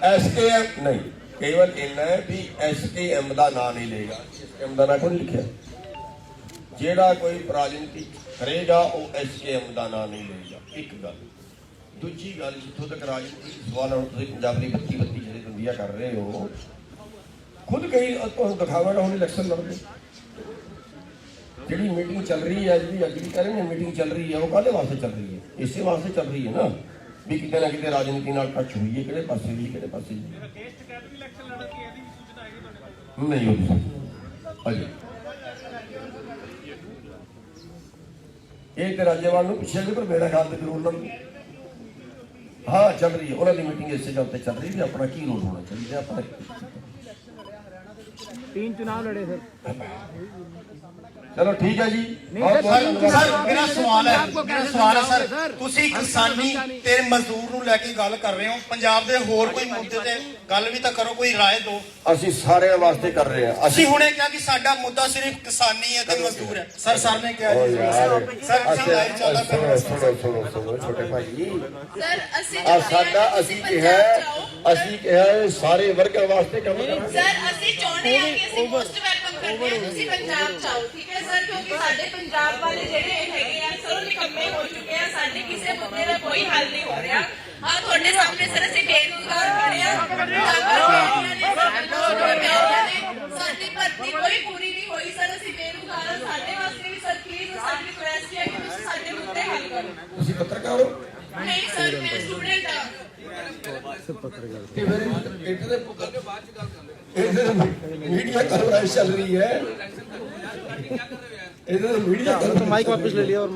SKM ਨਹੀਂ, ਕੇਵਲ ਇੰਨਾ ਹੈ ਵੀ SKM ਦਾ ਨਾਂ ਨਹੀਂ ਲਏਗਾ, SKM ਦਾ ਨਾਂ ਕੋਈ ਲਿਖਿਆ। ਜਿਹੜਾ ਕੋਈ ਰਾਜਨੀਤੀ ਕਰੇਗਾ ਉਹ SKM ਦਾ ਨਾਂ ਨਹੀਂ ਲਏਗਾ, ਇੱਕ ਗੱਲ। ਦੂਜੀ ਗੱਲ, ਜਿੱਥੋਂ ਤੱਕ ਰਾਜਨੀਤੀ ਸਵਾਲ ਹੁਣ ਤੁਸੀਂ ਪੰਜਾਬ ਦੀ 32 ਜਿਹੜੇ ਦੁਨੀਆ ਕਰ ਰਹੇ ਹੋ, ਖੁਦ ਕਈ ਤੁਹਾਨੂੰ ਦਿਖਾਵਾਂਗਾ ਹੁਣ ਇਲੈਕਸ਼ਨ ਲੜਦੇ। ਜਿਹੜੀ ਮੀਟਿੰਗ ਚੱਲ ਰਹੀ ਹੈ, ਜਿਹੜੀ ਅੱਜ ਵੀ ਕਹਿ ਰਹੇ ਨੇ ਮੀਟਿੰਗ ਚੱਲ ਰਹੀ ਹੈ, ਉਹ ਕਾਹਦੇ ਵਾਸਤੇ ਚੱਲ ਰਹੀ ਹੈ? ਇਸੇ ਵਾਸਤੇ ਚੱਲ ਰਹੀ ਹੈ ਨਾ ਵੀ ਕਿਤੇ ਨਾ ਕਿਤੇ ਰਾਜਨੀਤੀ ਨਾਲ ਟੱਚ ਹੋਈ ਹੈ, ਕਿਹੜੇ ਪਾਸੇ ਵੀ ਕਿਹੜੇ ਪਾਸੇ ਨਹੀਂ ਹੋ ਅਜੇ। ਇਹ ਤੇ ਰਾਜੇਵਾਲ ਨੂੰ ਪੁੱਛਿਆ ਜੀ, ਪਰ ਮੇਰਾ ਖਿਆਲ ਤੇ ਜ਼ਰੂਰ ਉਹਨਾਂ ਨੂੰ ਹਾਂ ਚੱਲ ਰਹੀ ਹੈ, ਉਹਨਾਂ ਦੀ ਮੀਟਿੰਗ ਇਸੇ ਗੱਲ ਤੇ ਚੱਲ ਰਹੀ ਹੈ, ਆਪਣਾ ਕੀ ਰੋਲ ਹੋਣਾ ਚਾਹੀਦਾ। ਆਪਣਾ 3 चुनाव लड़े सर। ਚਲੋ ਠੀਕ ਹੈ ਜੀ। ਮੇਰਾ ਸਵਾਲ ਹੈ ਸਰ, ਤੁਸੀਂ ਕਿਸਾਨੀ ਤੇ ਮਜ਼ਦੂਰ ਨੂੰ ਲੈ ਕੇ ਗੱਲ ਕਰ ਰਹੇ ਹੋ, ਪੰਜਾਬ ਦੇ ਹੋਰ ਕੋਈ ਮੁੱਦੇ ਤੇ ਗੱਲ ਵੀ ਤਾਂ ਕਰੋ, ਕੋਈ ਰਾਏ ਦਿਓ। ਅਸੀਂ ਸਾਰਿਆਂ ਵਾਸਤੇ ਕਰ ਰਹੇ ਹਾਂ। ਅਸੀਂ ਹੁਣੇ ਕਿਹਾ ਕਿ ਸਾਡਾ ਮੁੱਦਾ ਸਿਰਫ ਕਿਸਾਨੀ ਹੈ ਤੇ ਮਜ਼ਦੂਰ ਹੈ। ਸਰ ਨੇ ਕਿਹਾ ਜੀ ਸੁਣੋ ਛੋਟੇ ਭਾਈ, ਅਸੀਂ ਕਿਹਾ ਸਾਰੇ ਵਰਗਾਂ ਵਾਸਤੇ ਕੰਮ ਕਰਾਂਗੇ। ਸਰ ਅਸੀਂ ਚਾਹੁੰਦੇ ਹਾਂ ਕਿ ਅਸੀਂ ਮੋਸਟ ਵੈਲਕਮ ਕਰਦੇ ਹਾਂ ਤੁਸੀਂ ਪੰਜਾਬ ਚ ਆਓ, ਠੀਕ ਹੈ ਸਰ, ਕਿਉਂਕਿ ਸਾਡੇ ਪੰਜਾਬ ਵਾਲੇ ਜਿਹੜੇ ਹੈਗੇ ਆ ਸਰ ਉਹ ਨਿਕੰਮੇ ਹੋ ਚੁੱਕੇ ਆ, ਸਾਡੇ ਕਿਸੇ ਮੁੱਦੇ ਦਾ ਕੋਈ ਹੱਲ ਨਹੀਂ ਹੋ ਰਿਹਾ। ਆ ਤੁਹਾਡੇ ਸਾਹਮਣੇ ਸਰ ਅਸੀਂ ਬੇਰੁਜ਼ਗਾਰ ਖੜੇ ਆ, ਸਾਡੀ ਭਰਤੀ ਕੋਈ ਪੂਰੀ ਨਹੀਂ ਹੋਈ ਸਰ, ਅਸੀਂ ਬੇਰੁਜ਼ਗਾਰ ਹਾਂ। ਸਾਡੇ ਵਾਸਤੇ ਵੀ ਸਰ ਪਲੀਜ਼ ਸਾਡੀ ਰਿਕੁਐਸਟ ਹੈ ਕਿ ਤੁਸੀਂ ਸਾਡੇ ਮੁੱਦੇ ਹੱਲ ਕਰੋ। ਤੁਸੀਂ ਪੱਤਰਕਾਰ ਹੋ? ਨਹੀਂ ਸਰ ਮੈਂ ਸਟੂਡੈਂਟ ਹਾਂ। मीडिया कार्रवाई चल रही है, इधर मीडिया माइक वापस ले लिया और